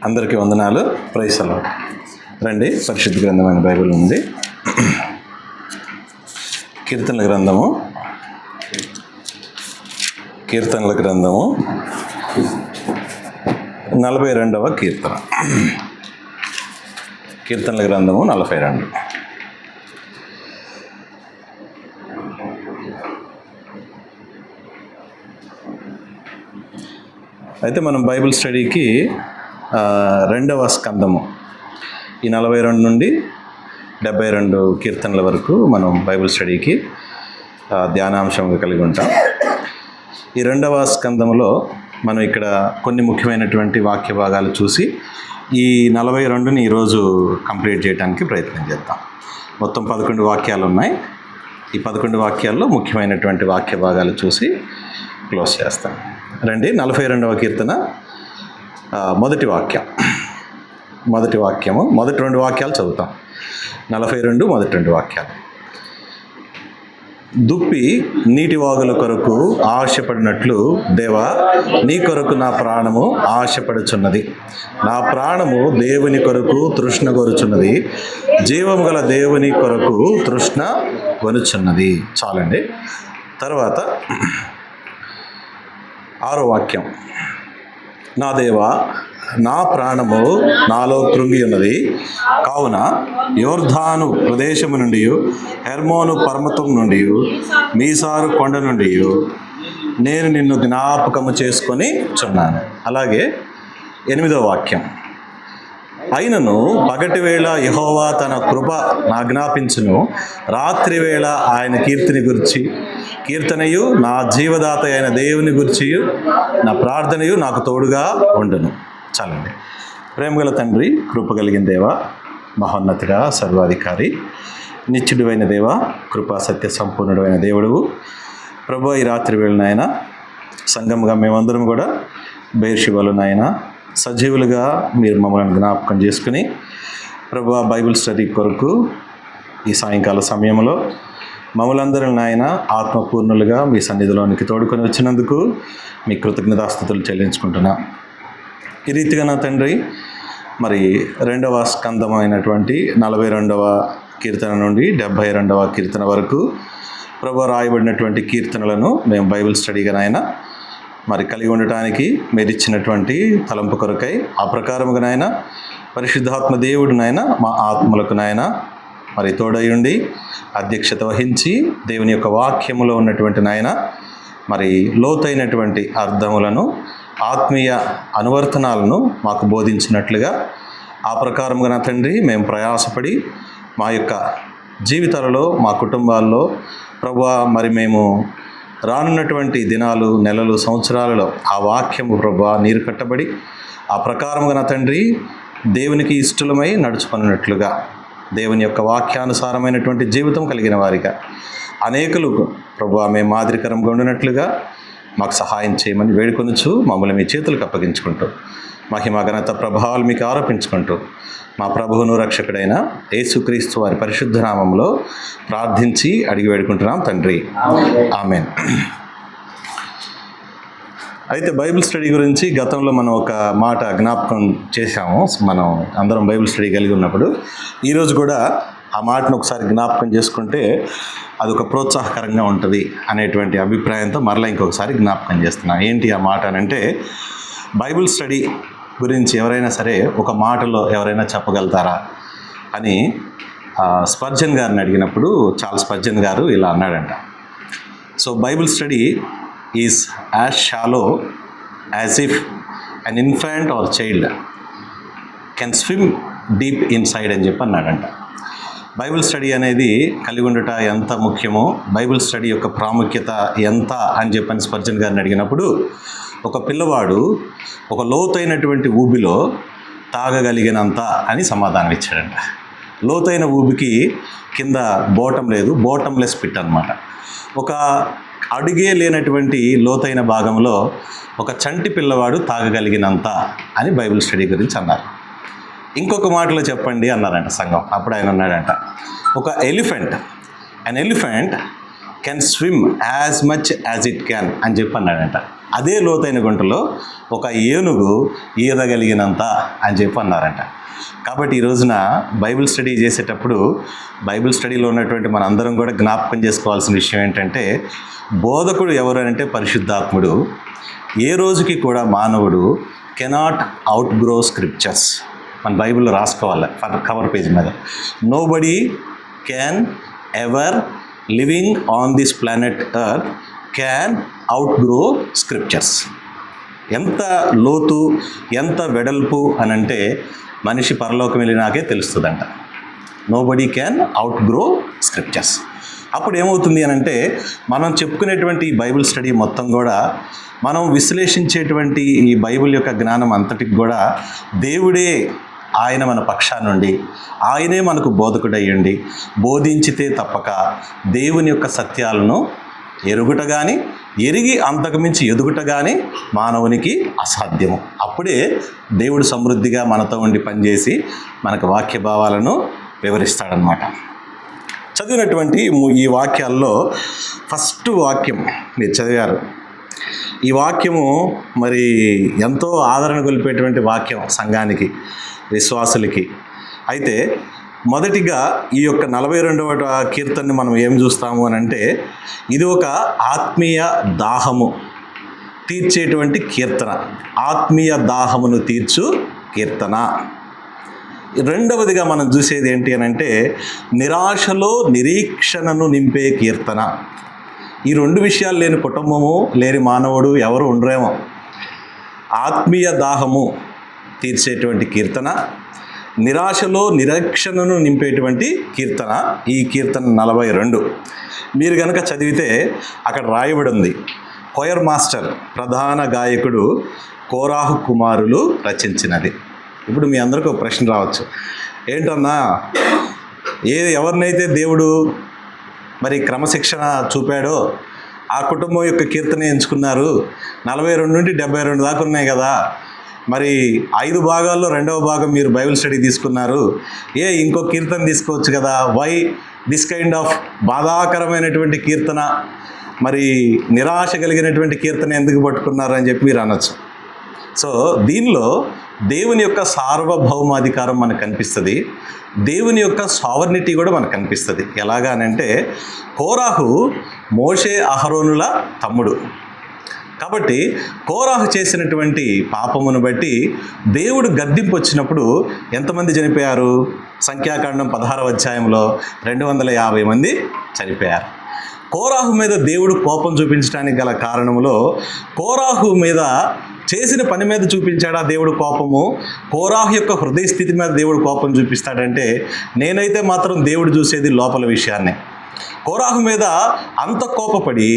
అందరికీ వందనాలు. Praise the Lord. రండి, పరిశుద్ధ గ్రంథమైన బైబిల్ ఉంది. కీర్తనల గ్రంథము 42వ కీర్తన. కీర్తనల గ్రంథము 42. అయితే మనం బైబిల్ స్టడీకి 2వ స్కందము, ఈ 42 నుండి 72 కీర్తనల వరకు మనం బైబిల్ స్టడీకి ధ్యానాంశంగా కలిగి ఉంటాం. ఈ 2వ స్కందములో మనం ఇక్కడ కొన్ని ముఖ్యమైనటువంటి వాక్య భాగాలు చూసి ఈ 42ని ఈరోజు కంప్లీట్ చేయడానికి ప్రయత్నం చేద్దాం. మొత్తం 11 వాక్యాలు ఉన్నాయి. ఈ 11 వాక్యాల్లో ముఖ్యమైనటువంటి వాక్య భాగాలు చూసి క్లోజ్ చేస్తాం. రండి, 42వ కీర్తన మొదటి వాక్యము, మొదటి 2 వాక్యాలు చదువుతాం. 42 మొదటి 2 వాక్యాలు. దుప్పి నీటి వాగుల కొరకు ఆశపడినట్లు దేవా, నీ కొరకు నా ప్రాణము ఆశపడుచున్నది. నా ప్రాణము దేవుని కొరకు తృష్ణ కొరుచున్నది, జీవము గల దేవుని కొరకు తృష్ణ కొనుచున్నది. చాలండి. తర్వాత 6వ వాక్యం. నా దేవా, నా ప్రాణము నాలో కృంగి ఉన్నది, కావున యోర్ధాను ప్రదేశము నుండి, హెర్మోను పర్వతం నుండి, మీసారు కొండ నుండి నేను నిన్ను జ్ఞాపకము చేసుకొని చున్నాను. అలాగే 8వ వాక్యం. అయినను పగటి వేళ యెహోవా తన కృప నాజ్ఞాపించును, రాత్రి వేళ ఆయన కీర్తనయు నా జీవదాత అయిన దేవుని గుర్చియు నా ప్రార్థనయు నాకు తోడుగా ఉండును. చాలండి. ప్రేమగల తండ్రి, కృప కలిగిన దేవ, మహోన్నతుడా, సర్వాధికారి, నిత్యుడైన దేవ, కృపా సత్య సంపూర్ణుడైన దేవుడువు ప్రభు, ఈ రాత్రి వేళ నాయన సంఘముగా మేమందరం కూడా బెయేర్షెబాలో నాయన సజీవులుగా మీరు మమ్మల్ని జ్ఞాపకం చేసుకుని ప్రభు, బైబిల్ స్టడీ కొరకు ఈ సాయంకాల సమయంలో మమ్మలందరం నాయన ఆత్మపూర్ణులుగా మీ సన్నిధిలోనికి తోడుకొని వచ్చినందుకు మీ కృతజ్ఞతాస్తుతులు చెల్లించుకుంటున్నా. ఈ రీతిగా నా తండ్రి, మరి 2వ స్కందమైనటువంటి 42వ కీర్తన నుండి 72వ కీర్తన వరకు ప్రభు రాయబడినటువంటి కీర్తనలను మేము బైబిల్ స్టడీగా నాయన మరి కలిగి ఉండటానికి మీరు ఇచ్చినటువంటి తలంపు కొరకై ఆ ప్రకారముగా నాయన పరిశుద్ధాత్మ దేవుడు నాయన మా ఆత్మలకు నాయన మరి తోడయుండి అధ్యక్షత వహించి దేవుని యొక్క వాక్యములో ఉన్నటువంటి నాయన మరి లోతైనటువంటి అర్థములను, ఆత్మీయ అనువర్తనాలను మాకు బోధించినట్లుగా ఆ ప్రకారంగా నా తండ్రి మేము ప్రయాసపడి మా యొక్క జీవితాలలో, మా కుటుంబాల్లో ప్రభువా, మరి మేము రానున్నటువంటి దినాలు, నెలలు, సంవత్సరాలలో ఆ వాక్యము ప్రభువా నీరు కట్టబడి ఆ ప్రకారంగా నా తండ్రి దేవునికి ఇష్టలమై నడుచుకున్నట్లుగా, దేవుని యొక్క వాక్యానుసారమైనటువంటి జీవితం కలిగిన వారిగా అనేకులు ప్రభువా మేము మాదిరికరంగా ఉండినట్లుగా మాకు సహాయం చేయమని వేడుకొనుచు మమ్మల్ని మీ చేతులకు అప్పగించుకుంటూ మహిమ ఘనత ప్రభావాలు మీకు ఆరోపించుకుంటూ మా ప్రభువును రక్షకుడైన యేసుక్రీస్తు వారి పరిశుద్ధ నామంలో ప్రార్థించి అడిగి వేడుకుంటున్నాం తండ్రి, ఆమేన్. అయితే బైబిల్ స్టడీ గురించి గతంలో మనం ఒక మాట జ్ఞాపకం చేశాము. మనం అందరం బైబిల్ స్టడీ కలిగి ఉన్నప్పుడు ఈరోజు కూడా ఆ మాటను ఒకసారి జ్ఞాపకం చేసుకుంటే అదొక ప్రోత్సాహకరంగా ఉంటుంది అనేటువంటి అభిప్రాయంతో మరలా ఇంకొకసారి జ్ఞాపకం చేస్తున్నాను. ఏంటి ఆ మాట అంటే, బైబిల్ స్టడీ గురించి ఎవరైనా సరే ఒక మాటలో ఎవరైనా చెప్పగలుగుతారా అని స్పర్జన్ గారిని అడిగినప్పుడు చార్లెస్ స్పర్జన్ గారు ఇలా అన్నాడంట. So Bible study is as shallow as if an infant or child can swim deep inside అని చెప్పి అన్నాడంట. బైబిల్ స్టడీ అనేది కలిగి ఉండట ఎంత ముఖ్యమో, బైబిల్ స్టడీ యొక్క ప్రాముఖ్యత ఎంత అని చెప్పని స్పర్జన్ గారిని అడిగినప్పుడు ఒక పిల్లవాడు ఒక లోతైనటువంటి ఊబిలో తాగగలిగినంత అని సమాధానం ఇచ్చాడంట. లోతైన ఊబికి కింద బోటం లేదు, బోటంలెస్ పిట్ అనమాట. ఒక అడుగే లేనటువంటి లోతైన భాగంలో ఒక చంటి పిల్లవాడు తాగగలిగినంత అని బైబిల్ స్టడీ గురించి అన్నారు. ఇంకొక మాటలో చెప్పండి అన్నారంట సంఘం. అప్పుడు ఆయన అన్నాడంట, ఒక elephant can swim as much as it can అని చెప్పి అన్నాడంట. అదే లోతైన గుంటలో ఒక ఏనుగు ఈదగలిగినంత అని చెప్పి అన్నారంట. కాబట్టి ఈ రోజున బైబిల్ స్టడీ చేసేటప్పుడు బైబిల్ స్టడీలో ఉన్నటువంటి మనందరం కూడా జ్ఞాపకం చేసుకోవాల్సిన విషయం ఏంటంటే, బోధకుడు ఎవరు అంటే పరిశుద్ధాత్ముడు. ఏ రోజుకి కూడా మానవుడు కెనాట్ అవుట్ గ్రో స్క్రిప్చర్స్. మన బైబిల్లో రాసుకోవాలి కవర్ పేజ్ మీద, nobody can ever living on this planet earth can outgrow scriptures. ఎంత లోతు, ఎంత వెడల్పు అని అంటే మనిషి పరలోకం వెళ్ళినాకే తెలుస్తుందంట. Nobody can outgrow scriptures. అప్పుడు ఏమవుతుంది అని అంటే, మనం చెప్పుకునేటువంటి ఈ బైబిల్ స్టడీ మొత్తం కూడా, మనం విశ్లేషించేటువంటి ఈ బైబిల్ యొక్క జ్ఞానం అంతటికి కూడా దేవుడే, ఆయన మన పక్షానుండి, ఆయనే మనకు బోధకుడయ్యండి బోధించితే తప్పక దేవుని యొక్క సత్యాలను ఎరుగుట కానీ, ఎరిగి అంతకుమించి ఎదుగుట కానీ మానవునికి అసాధ్యము. అప్పుడే దేవుడు సమృద్ధిగా మనతో ఉండి పనిచేసి మనకు వాక్య భావాలను వివరిస్తాడనమాట. చదివినటువంటి ఈ వాక్యాల్లో ఫస్ట్ వాక్యం మీరు చదివారు. ఈ వాక్యము మరి ఎంతో ఆదరణ గొలిపేటువంటి వాక్యం సంఘానికి, విశ్వాసులకి. అయితే మొదటిగా ఈ యొక్క 42వ కీర్తనని మనం ఏం చూస్తాము అని అంటే, ఇది ఒక ఆత్మీయ దాహము తీర్చేటువంటి కీర్తన, ఆత్మీయ దాహమును తీర్చు కీర్తన. రెండవదిగా మనం చూసేది ఏంటి అని అంటే, నిరాశలో నిరీక్షణను నింపే కీర్తన. ఈ రెండు విషయాలు లేని కుటుంబము, లేని మానవుడు ఎవరు ఉండరేమో. ఆత్మీయ దాహము తీర్చేటువంటి కీర్తన, నిరాశలో నిరీక్షణను నింపేటువంటి కీర్తన. ఈ కీర్తన 42 మీరు కనుక చదివితే అక్కడ రాయబడి ఉంది, కొయర్ మాస్టర్, ప్రధాన గాయకుడు కోరాహు కుమారులు రచించినది. ఇప్పుడు మీ అందరికీ ఒక ప్రశ్న రావచ్చు, ఏంటన్నా ఎవరినైతే దేవుడు మరి క్రమశిక్షణ చూపాడో ఆ కుటుంబం యొక్క కీర్తన ఎంచుకున్నారు, 42 నుండి 72 దాకా ఉన్నాయి కదా, మరి 5 భాగాల్లో 2వ భాగం మీరు బైబిల్ స్టడీ తీసుకున్నారు, ఇంకో కీర్తన తీసుకోవచ్చు కదా, వై దిస్ కైండ్ ఆఫ్ బాధాకరమైనటువంటి కీర్తన, మరి నిరాశ కలిగినటువంటి కీర్తన ఎందుకు పట్టుకున్నారు అని చెప్పి మీరు అనొచ్చు. సో దీనిలో దేవుని యొక్క సార్వభౌమాధికారం మనకు కనిపిస్తుంది, దేవుని యొక్క సావర్నిటీ కూడా మనకు కనిపిస్తుంది. ఎలాగానంటే, కోరాహు మోషే అహరోనుల తమ్ముడు కాబట్టి కోరాహు చేసినటువంటి పాపమును బట్టి దేవుడు గద్దింపు వచ్చినప్పుడు ఎంతమంది చనిపోయారు? సంఖ్యాకాండం 16వ అధ్యాయంలో 250 మంది చనిపోయారు. కోరాహు మీద దేవుడు కోపం చూపించడానికి గల కారణములో, కోరాహు మీద చేసిన పని మీద చూపించాడా దేవుడు కోపము? కోరాహు యొక్క హృదయ స్థితి మీద దేవుడు కోపం చూపిస్తాడంటే, నేనైతే మాత్రం దేవుడు చూసేది లోపల విషయాన్నే. కోరాహు మీద అంత కోపపడి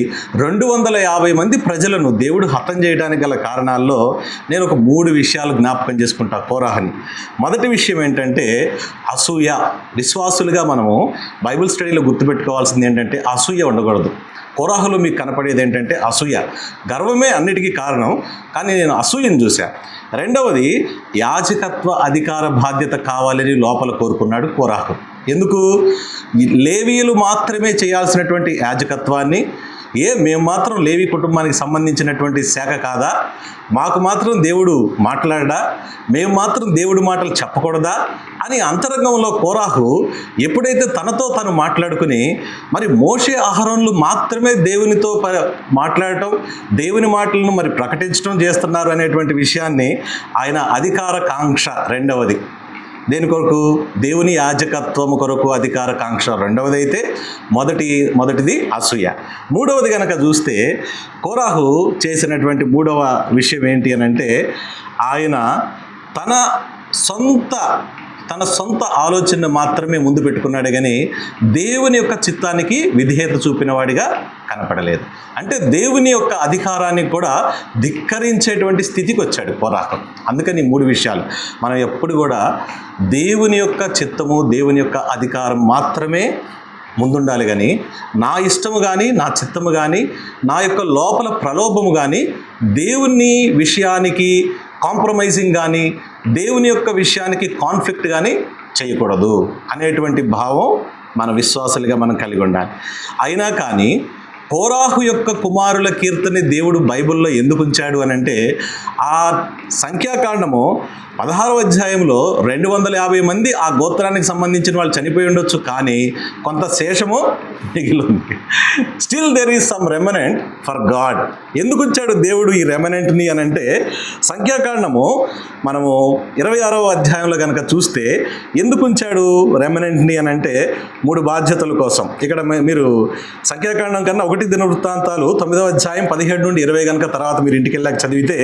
250 మంది ప్రజలను దేవుడు హతం చేయడానికి గల కారణాల్లో నేను ఒక 3 విషయాలు జ్ఞాపకం చేసుకుంటా కోరాహుని. మొదటి విషయం ఏంటంటే అసూయ. విశ్వాసులుగా మనము బైబిల్ స్టడీలో గుర్తుపెట్టుకోవాల్సింది ఏంటంటే, అసూయ ఉండకూడదు. కోరాహులో మీకు కనపడేది ఏంటంటే అసూయ. గర్వమే అన్నిటికీ కారణం, కానీ నేను అసూయను చూశాను. రెండవది, యాజకత్వ అధికార బాధ్యత కావాలని లోపల కోరుకున్నాడు కోరాహు. ఎందుకు? లేవీయులు మాత్రమే చేయాల్సినటువంటి యాజకత్వాన్ని, మేము మాత్రం లేవి కుటుంబానికి సంబంధించినటువంటి శాఖ కాదా? మాకు మాత్రం దేవుడు మాట్లాడా? మేము మాత్రం దేవుడి మాటలు చెప్పకూడదా అని అంతరంగంలో కోరాహు ఎప్పుడైతే తనతో తను మాట్లాడుకుని, మరి మోషే అహరోనులు మాత్రమే దేవునితో మాట్లాడటం, దేవుని మాటలను మరి ప్రకటించడం చేస్తున్నారు అనేటువంటి విషయాన్ని ఆయన అధికార కాంక్ష. రెండవది దేని కొరకు? దేవుని యాజకత్వము కొరకు అధికార కాంక్ష రెండవది అయితే, మొదటిది అసూయ. మూడవది కనుక చూస్తే, కోరాహు చేసినటువంటి 3వ విషయం ఏంటి అని అంటే, ఆయన తన సొంత ఆలోచన మాత్రమే ముందు పెట్టుకున్నాడే కానీ దేవుని యొక్క చిత్తానికి విధేయత చూపినవాడిగా కనపడలేదు. అంటే దేవుని యొక్క అధికారాన్ని కూడా ధిక్కరించేటువంటి స్థితికి వచ్చాడు కోరాహు. అందుకని 3 విషయాలు మనం ఎప్పుడు కూడా దేవుని యొక్క చిత్తము, దేవుని యొక్క అధికారం మాత్రమే ముందుండాలి. కానీ నా ఇష్టము కానీ, నా చిత్తము కానీ, నా యొక్క లోపల ప్రలోభము కానీ, దేవుని విషయానికి కాంప్రమైజింగ్ కానీ, దేవుని యొక్క విషయానికి కాన్ఫ్లిక్ట్ కానీ చేయకూడదు అనేటువంటి భావం మన విశ్వాసులుగా మనం కలిగి ఉండాలి. అయినా కానీ కోరాహు యొక్క కుమారుల కీర్తని దేవుడు బైబిల్లో ఎందుకు ఉంచాడు అని అంటే, ఆ సంఖ్యాకాండము 16వ అధ్యాయంలో 250 మంది ఆ గోత్రానికి సంబంధించిన వాళ్ళు చనిపోయి ఉండొచ్చు, కానీ కొంత శేషము మిగిలి ఉంది. Still there is some remnant for God. ఎందుకు ఉంచాడు దేవుడు ఈ రెమనెంట్ని అని అంటే, సంఖ్యాకాండము మనము 26వ అధ్యాయంలో కనుక చూస్తే ఎందుకు ఉంచాడు రెమనెంట్ని అని అంటే, 3 బాధ్యతల కోసం. ఇక్కడ మీరు సంఖ్యాకాండం కన్నా 1 దినవృత్తాంతాలు 9వ అధ్యాయం 17 నుండి 20 కనుక తర్వాత మీరు ఇంటికి వెళ్ళాక చదివితే,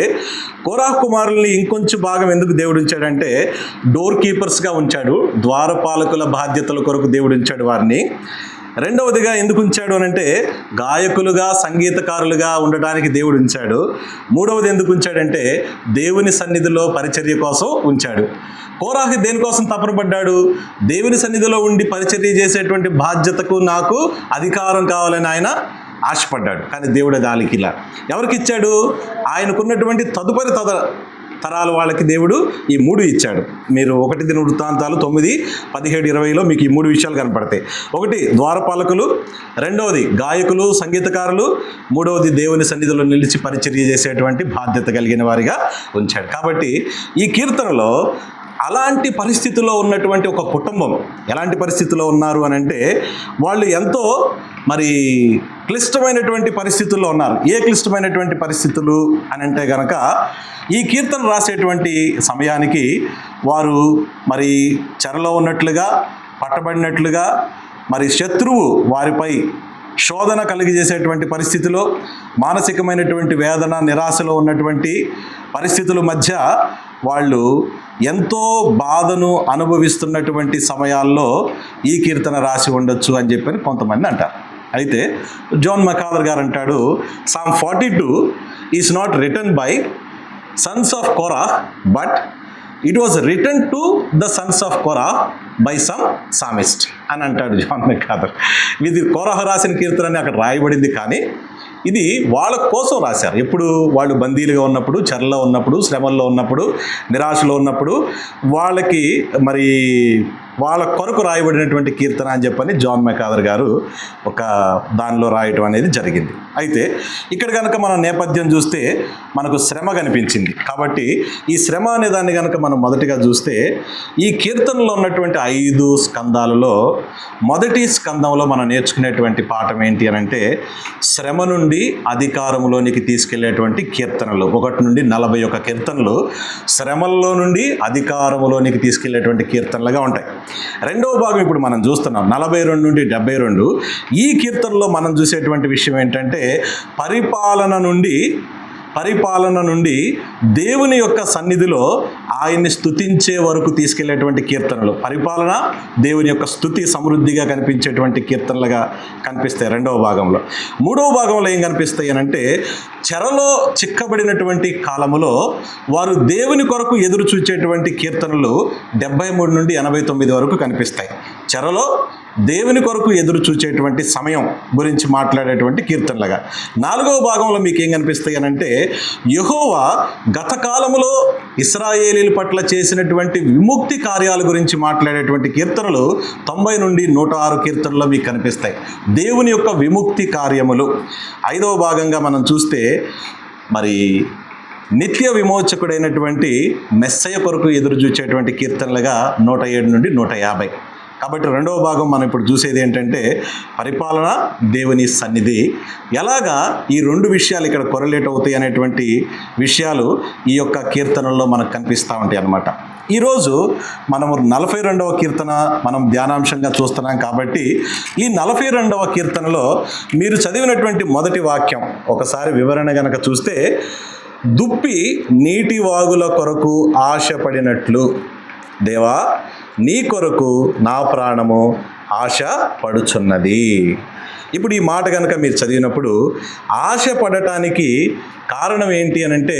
కోరాహు కుమారుల్ని ఇంకొంచెం భాగం ఎందుకు దేవుడు ఉంచాడంటే, డోర్ కీపర్స్గా ఉంచాడు. ద్వారపాలకుల బాధ్యతల కొరకు దేవుడు ఉంచాడు వారిని. రెండవదిగా ఎందుకు ఉంచాడు అని అంటే, గాయకులుగా సంగీతకారులుగా ఉండటానికి దేవుడు ఉంచాడు. మూడవది ఎందుకు ఉంచాడంటే, దేవుని సన్నిధిలో పరిచర్య కోసం ఉంచాడు. కోరాహు దేనికోసం తపన పడ్డాడు? దేవుని సన్నిధిలో ఉండి పరిచర్య చేసేటువంటి బాధ్యతకు నాకు అధికారం కావాలని ఆయన ఆశపడ్డాడు. కానీ దేవుడు దానికి ఇలా ఎవరికి ఇచ్చాడు? ఆయనకున్నటువంటి తదుపరి తరాల వాళ్ళకి దేవుడు ఈ 3 ఇచ్చాడు. మీరు 1 దినవృత్తాంతాలు 9, 17, 20లో మీకు ఈ 3 విషయాలు కనపడతాయి. ఒకటి ద్వారపాలకులు, రెండవది గాయకులు సంగీతకారులు, మూడవది దేవుని సన్నిధిలో నిలిచి పరిచర్య చేసేటువంటి బాధ్యత కలిగిన వారిగా ఉంచాడు. కాబట్టి ఈ కీర్తనలో అలాంటి పరిస్థితుల్లో ఉన్నటువంటి ఒక కుటుంబం ఎలాంటి పరిస్థితుల్లో ఉన్నారు అని అంటే, వాళ్ళు ఎంతో క్లిష్టమైనటువంటి పరిస్థితుల్లో ఉన్నారు. ఏ క్లిష్టమైనటువంటి పరిస్థితులు అని అంటే గనక, ఈ కీర్తన రాసేటువంటి సమయానికి వారు చెరలో ఉన్నట్లుగా, పట్టబడినట్లుగా, శత్రువు వారిపై శోధన కలిగజేసేటువంటి పరిస్థితిలో, మానసికమైనటువంటి వేదన నిరాశలో ఉన్నటువంటి పరిస్థితుల మధ్య వాళ్ళు ఎంతో బాధను అనుభవిస్తున్నటువంటి సమయాల్లో ఈ కీర్తన రాసి ఉండొచ్చు అని చెప్పని కొంతమంది అంటారు. అయితే జాన్ మెకాదర్ గారు అంటాడు, Psalm 42 is not written by sons of Korah, but it was written to the sons of Korah by some psalmist అని అంటాడు జాన్ మెకాదర్. ఇది కోరాహ్ రాసిన కీర్తన అని అక్కడ రాయబడింది, కానీ ఇది వాళ్ళ కోసం రాశారు. ఎప్పుడు వాళ్ళు బందీలుగా ఉన్నప్పుడు, చెరలో ఉన్నప్పుడు, శ్రమల్లో ఉన్నప్పుడు, నిరాశలో ఉన్నప్పుడు వాళ్ళకి వాళ్ళ కొరకు రాయబడినటువంటి కీర్తన అని చెప్పని జాన్ మెకాదర్ గారు ఒక దానిలో రాయటం అనేది జరిగింది. అయితే ఇక్కడ కనుక మనం నేపథ్యం చూస్తే మనకు శ్రమ కనిపించింది. కాబట్టి ఈ శ్రమ అనే దాన్ని కనుక మనం మొదటిగా చూస్తే, ఈ కీర్తనలో ఉన్నటువంటి 5 స్కందాలలో మొదటి స్కందంలో మనం నేర్చుకునేటువంటి పాఠం ఏంటి అని అంటే, శ్రమ నుండి అధికారంలోనికి తీసుకెళ్లేటువంటి కీర్తనలు. 1 నుండి 41 కీర్తనలు శ్రమల్లో నుండి అధికారంలోనికి తీసుకెళ్లేటువంటి కీర్తనలుగా ఉంటాయి. రెండవ భాగం ఇప్పుడు మనం చూస్తున్నాం 42 నుండి 72. ఈ కీర్తనలో మనం చూసేటువంటి విషయం ఏంటంటే, పరిపాలన నుండి దేవుని యొక్క సన్నిధిలో ఆయన్ని స్తుతించే వరకు తీసుకెళ్లేటువంటి కీర్తనలు. పరిపాలన, దేవుని యొక్క స్తుతి సమృద్ధిగా కనిపించేటువంటి కీర్తనలుగా కనిపిస్తాయి రెండవ భాగంలో. మూడవ భాగంలో ఏం కనిపిస్తాయి అని అంటే, చెరలో చిక్కబడినటువంటి కాలములో వారు దేవుని కొరకు ఎదురు చూచేటువంటి కీర్తనలు 73 నుండి 89 వరకు కనిపిస్తాయి. చెరలో దేవుని కొరకు ఎదురు చూచేటువంటి సమయం గురించి మాట్లాడేటువంటి కీర్తనలుగా. 4వ భాగంలో మీకు ఏం కనిపిస్తాయి అని అంటే, యెహోవా గత కాలములో ఇశ్రాయేలీల పట్ల చేసినటువంటి విముక్తి కార్యాల గురించి మాట్లాడేటువంటి కీర్తనలు 90 నుండి 106 కీర్తనలు మీకు కనిపిస్తాయి. దేవుని యొక్క విముక్తి కార్యములు. 5వ భాగంగా మనం చూస్తే నిత్య విమోచకుడైనటువంటి మెస్సయ కొరకు ఎదురు చూచేటువంటి కీర్తనలుగా 107 నుండి 150. కాబట్టి రెండవ భాగం మనం ఇప్పుడు చూసేది ఏంటంటే, పరిపాలన, దేవుని సన్నిధి. ఎలాగా ఈ 2 విషయాలు ఇక్కడ కొరలేట్ అవుతాయి అనేటువంటి విషయాలు ఈ యొక్క కీర్తనల్లో మనకు కనిపిస్తూ ఉంటాయి అన్నమాట. ఈరోజు మనము 42వ కీర్తన మనం ధ్యానాంశంగా చూస్తున్నాం. కాబట్టి ఈ 42వ కీర్తనలో మీరు చదివినటువంటి మొదటి వాక్యం ఒకసారి వివరణ గనక చూస్తే, దుప్పి నీటి వాగుల కొరకు ఆశపడినట్లు దేవా నీ కొరకు నా ప్రాణము ఆశ పడుచున్నది. ఇప్పుడు ఈ మాట కనుక మీరు చదివినప్పుడు, ఆశ పడటానికి కారణం ఏంటి అని అంటే,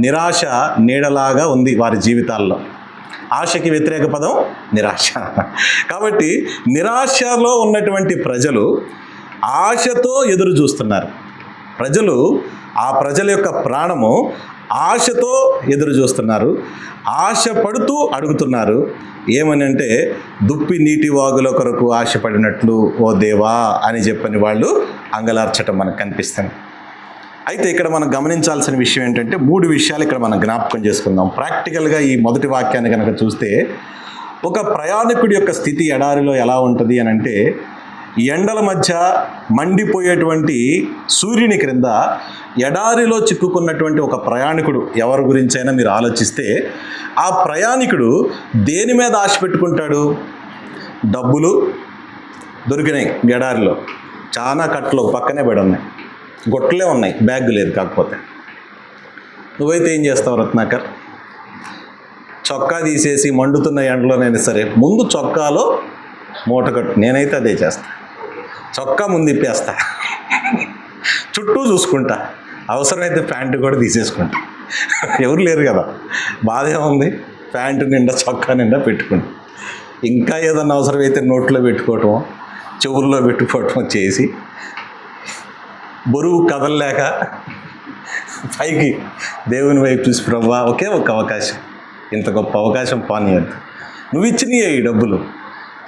నిరాశ నీడలాగా ఉంది వారి జీవితాల్లో. ఆశకి వ్యతిరేక పదం నిరాశ. కాబట్టి నిరాశలో ఉన్నటువంటి ప్రజలు ఆశతో ఎదురు చూస్తున్నారు. ఆ ప్రజల యొక్క ప్రాణము ఆశతో ఎదురు చూస్తున్నారు. ఆశ పడుతూ అడుగుతున్నారు. ఏమని అంటే, దుప్పి నీటి వాగుల కొరకు ఆశపడినట్లు ఓ దేవా అని చెప్పని వాళ్ళు అంగలార్చటం మనకు కనిపిస్తుంది. అయితే ఇక్కడ మనం గమనించాల్సిన విషయం ఏంటంటే 3 విషయాలు ఇక్కడ మనం జ్ఞాపకం చేసుకుందాం. ప్రాక్టికల్గా ఈ మొదటి వాక్యాన్ని కనుక చూస్తే ఒక ప్రయాణికుడి యొక్క స్థితి ఎడారిలో ఎలా ఉంటుంది అని అంటే, ఎండల మధ్య మండిపోయేటువంటి సూర్యుని క్రింద ఎడారిలో చిక్కుకున్నటువంటి ఒక ప్రయాణికుడు ఎవరి గురించైనా మీరు ఆలోచిస్తే, ఆ ప్రయాణికుడు దేని మీద ఆశ పెట్టుకుంటాడు? డబ్బులు దొరికినాయి ఎడారిలో, చాలా కట్టలు పక్కనే పడి ఉన్నాయి, గొట్టలే ఉన్నాయి, బ్యాగ్ లేదు. కాకపోతే నువ్వైతే ఏం చేస్తావు రత్నాకర్? చొక్కా తీసేసి మండుతున్న ఎండలోనైనా సరే ముందు చొక్కాలో మూట కట్టు. నేనైతే అదే చేస్తా, చొక్కా ముందు ఇప్పేస్తా, చుట్టూ చూసుకుంటా, అవసరమైతే ప్యాంటు కూడా తీసేసుకుంటా. ఎవరు లేరు కదా, బాధ ఏముంది? ప్యాంటు నిండా చొక్కా నిండా పెట్టుకుంటా. ఇంకా ఏదన్నా అవసరమైతే నోట్లో పెట్టుకోవటం, చెవుల్లో పెట్టుకోవటం చేసి బరువు కదలలేక పైకి దేవుని వైపు చూసి, ప్రభువా ఒకే ఒక అవకాశం, ఇంత గొప్ప అవకాశం పానీయద్దు, నువ్వు ఇచ్చినయే ఈ డబ్బులు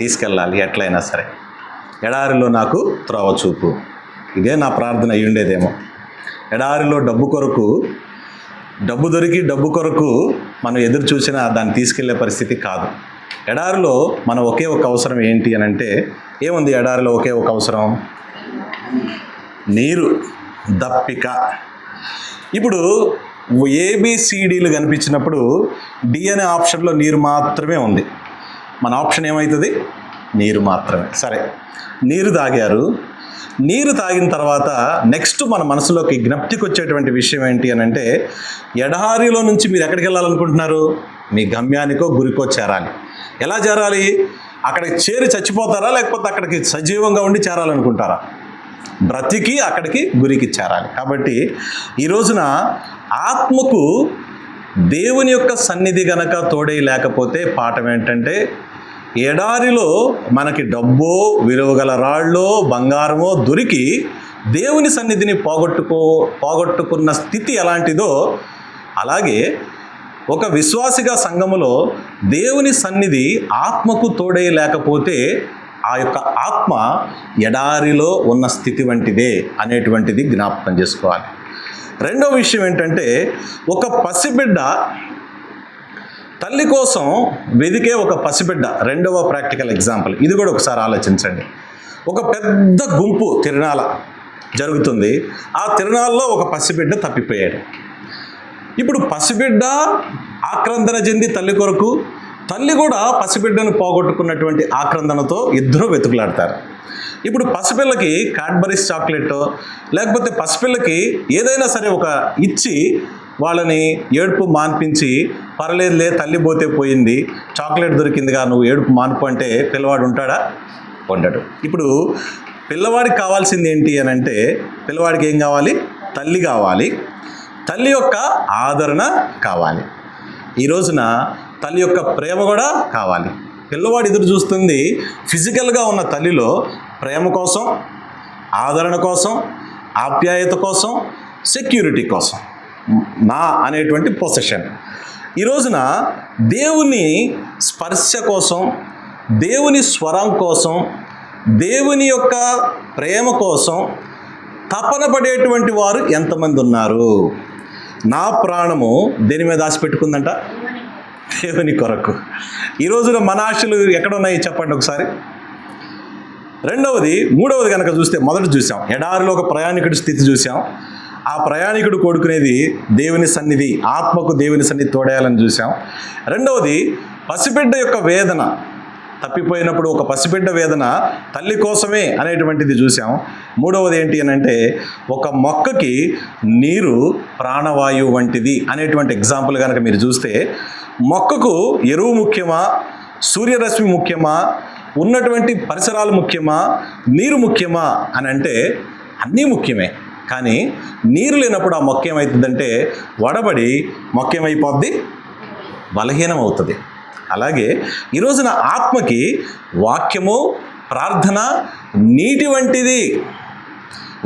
తీసుకెళ్ళాలి ఎట్లయినా సరే, ఎడారిలో నాకు త్రోవ చూపు. ఇదే నా ప్రార్థన అయి ఉండేదేమో. ఎడారిలో డబ్బు దొరికి డబ్బు కొరకు మనం ఎదురు చూసినా దాన్ని తీసుకెళ్లే పరిస్థితి కాదు. ఎడారిలో మన ఒకే ఒక అవసరం ఏంటి అని అంటే, ఏముంది ఎడారిలో ఒకే ఒక అవసరం? నీరు, దప్పిక. ఇప్పుడు ఏబిసిడీలు కనిపించినప్పుడు డి అనే ఆప్షన్లో నీరు మాత్రమే ఉంది. మన ఆప్షన్ ఏమవుతుంది? నీరు మాత్రమే. సరే, నీరు తాగారు. నీరు తాగిన తర్వాత నెక్స్ట్ మన మనసులోకి జ్ఞప్తికి వచ్చేటువంటి విషయం ఏంటి అని అంటే, ఎడారిలో నుంచి మీరు ఎక్కడికి వెళ్ళాలనుకుంటున్నారు? మీ గమ్యానికో గురికో చేరాలి. ఎలా చేరాలి? అక్కడికి చేరి చచ్చిపోతారా, లేకపోతే అక్కడికి సజీవంగా ఉండి చేరాలనుకుంటారా? బ్రతికి అక్కడికి గురికి చేరాలి. కాబట్టి ఈ రోజున ఆత్మకు దేవుని యొక్క సన్నిధి గనక తోడై లేకపోతే పాఠం ఏంటంటే, ఎడారిలో మనకి డబ్బో, విలువగల రాళ్ళో, బంగారమో దొరికి దేవుని సన్నిధిని పోగొట్టుకున్న స్థితి ఎలాంటిదో, అలాగే ఒక విశ్వాసిగా సంఘములో దేవుని సన్నిధి ఆత్మకు తోడై లేకపోతే ఆ యొక్క ఆత్మ ఎడారిలో ఉన్న స్థితి వంటిదే అనేటువంటిది జ్ఞాపకం చేసుకోవాలి. రెండో విషయం ఏంటంటే, ఒక పసిబిడ్డ తల్లి కోసం వెదికే ఒక పసిబిడ్డ. రెండవ ప్రాక్టికల్ ఎగ్జాంపుల్ ఇది కూడా ఒకసారి ఆలోచించండి. ఒక పెద్ద గుంపు తిరునాళ జరుగుతుంది. ఆ తిరునాళ్ళలో ఒక పసిబిడ్డ తప్పిపోయాడు. ఇప్పుడు పసిబిడ్డ ఆక్రందన చెంది తల్లి కొరకు, తల్లి కూడా పసిబిడ్డను పోగొట్టుకున్నటువంటి ఆక్రందనతో ఇద్దరూ వెతుకులాడతారు. ఇప్పుడు పసిపిల్లకి క్యాడ్బరీస్ చాక్లెట్, లేకపోతే పసిపిల్లకి ఏదైనా సరే ఒక ఇచ్చి వాళ్ళని ఏడుపు మాన్పించి, పర్లేదులే తల్లి పోతే పోయింది, చాక్లెట్ దొరికిందిగా, నువ్వు ఏడుపు మాన్పు అంటే పిల్లవాడు ఉంటాడా? ఉండడు. ఇప్పుడు పిల్లవాడికి కావాల్సింది ఏంటి అని అంటే, పిల్లవాడికి ఏం కావాలి? తల్లి కావాలి, తల్లి యొక్క ఆదరణ కావాలి. ఈ రోజున తల్లి యొక్క ప్రేమ కూడా కావాలి. పిల్లవాడు ఎదురు చూస్తుంది ఫిజికల్గా ఉన్న తల్లిలో ప్రేమ కోసం, ఆదరణ కోసం, ఆప్యాయత కోసం, సెక్యూరిటీ కోసం, నా అనేటువంటి పొసెషన్. ఈ రోజున దేవుని స్పర్శ కోసం, దేవుని స్వరం కోసం, దేవుని యొక్క ప్రేమ కోసం తపన పడేటువంటి వారు ఎంతమంది ఉన్నారు? నా ప్రాణము దేని మీద ఆశ పెట్టుకుందంట? దేవుని కొరకు. ఈ రోజున మన ఆశలు ఎక్కడున్నాయి చెప్పండి ఒకసారి. మూడవది కనుక చూస్తే, మొదట చూసాం ఎడారిలో ఒక ప్రయాణికుడి స్థితి చూసాం. ఆ ప్రయాణికుడు కోరుకునేది దేవుని సన్నిధి, ఆత్మకు దేవుని సన్నిధి తోడేయాలని చూసాం. రెండవది పసిబిడ్డ యొక్క వేదన, తప్పిపోయినప్పుడు ఒక పసిబిడ్డ వేదన తల్లి కోసమే అనేటువంటిది చూసాం. మూడవది ఏంటి అని అంటే, ఒక మొక్కకి నీరు ప్రాణవాయువు వంటిది అనేటువంటి ఎగ్జాంపుల్ కనుక మీరు చూస్తే, మొక్కకు ఎరువు ముఖ్యమా, సూర్యరశ్మి ముఖ్యమా, ఉన్నటువంటి పరిసరాలు ముఖ్యమా, నీరు ముఖ్యమా అని అంటే అన్నీ ముఖ్యమే. కానీ నీరు లేనప్పుడు ఆ మొక్క ఏమవుతుందంటే వడబడి మొక్క ఏమైపోద్ది? బలహీనం అవుతుంది. అలాగే ఈ రోజున ఆత్మకి వాక్యము, ప్రార్థన నీటి వంటిది.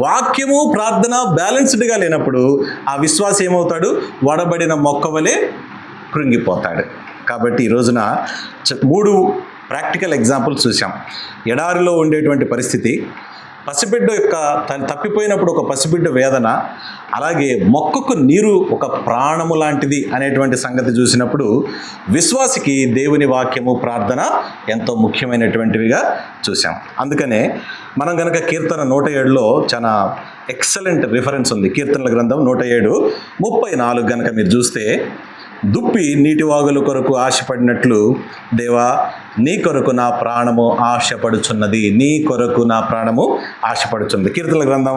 వాక్యము, ప్రార్థన బ్యాలెన్స్డ్గా లేనప్పుడు ఆ విశ్వాసం ఏమవుతాడు? వడబడిన మొక్క వలె కృంగిపోతాడు. కాబట్టి ఈ రోజున 3 ప్రాక్టికల్ ఎగ్జాంపుల్స్ చూసాం. ఎడారిలో ఉండేటువంటి పరిస్థితి, పసిబిడ్డ యొక్క తప్పిపోయినప్పుడు ఒక పసిబిడ్డ వేదన, అలాగే మొక్కకు నీరు ఒక ప్రాణము లాంటిది అనేటువంటి సంగతి చూసినప్పుడు విశ్వాసికి దేవుని వాక్యము, ప్రార్థన ఎంతో ముఖ్యమైనటువంటివిగా చూసాం. అందుకనే మనం కనుక కీర్తన 107లో చాలా ఎక్సలెంట్ రిఫరెన్స్ ఉంది. కీర్తనల గ్రంథం 107:34 కనుక మీరు చూస్తే, దుప్పి నీటి వాగుల కొరకు ఆశపడినట్లు దేవా నీ కొరకు నా ప్రాణము ఆశపడుచున్నది, నీ కొరకు నా ప్రాణము ఆశపడుచున్నది. కీర్తనల గ్రంథం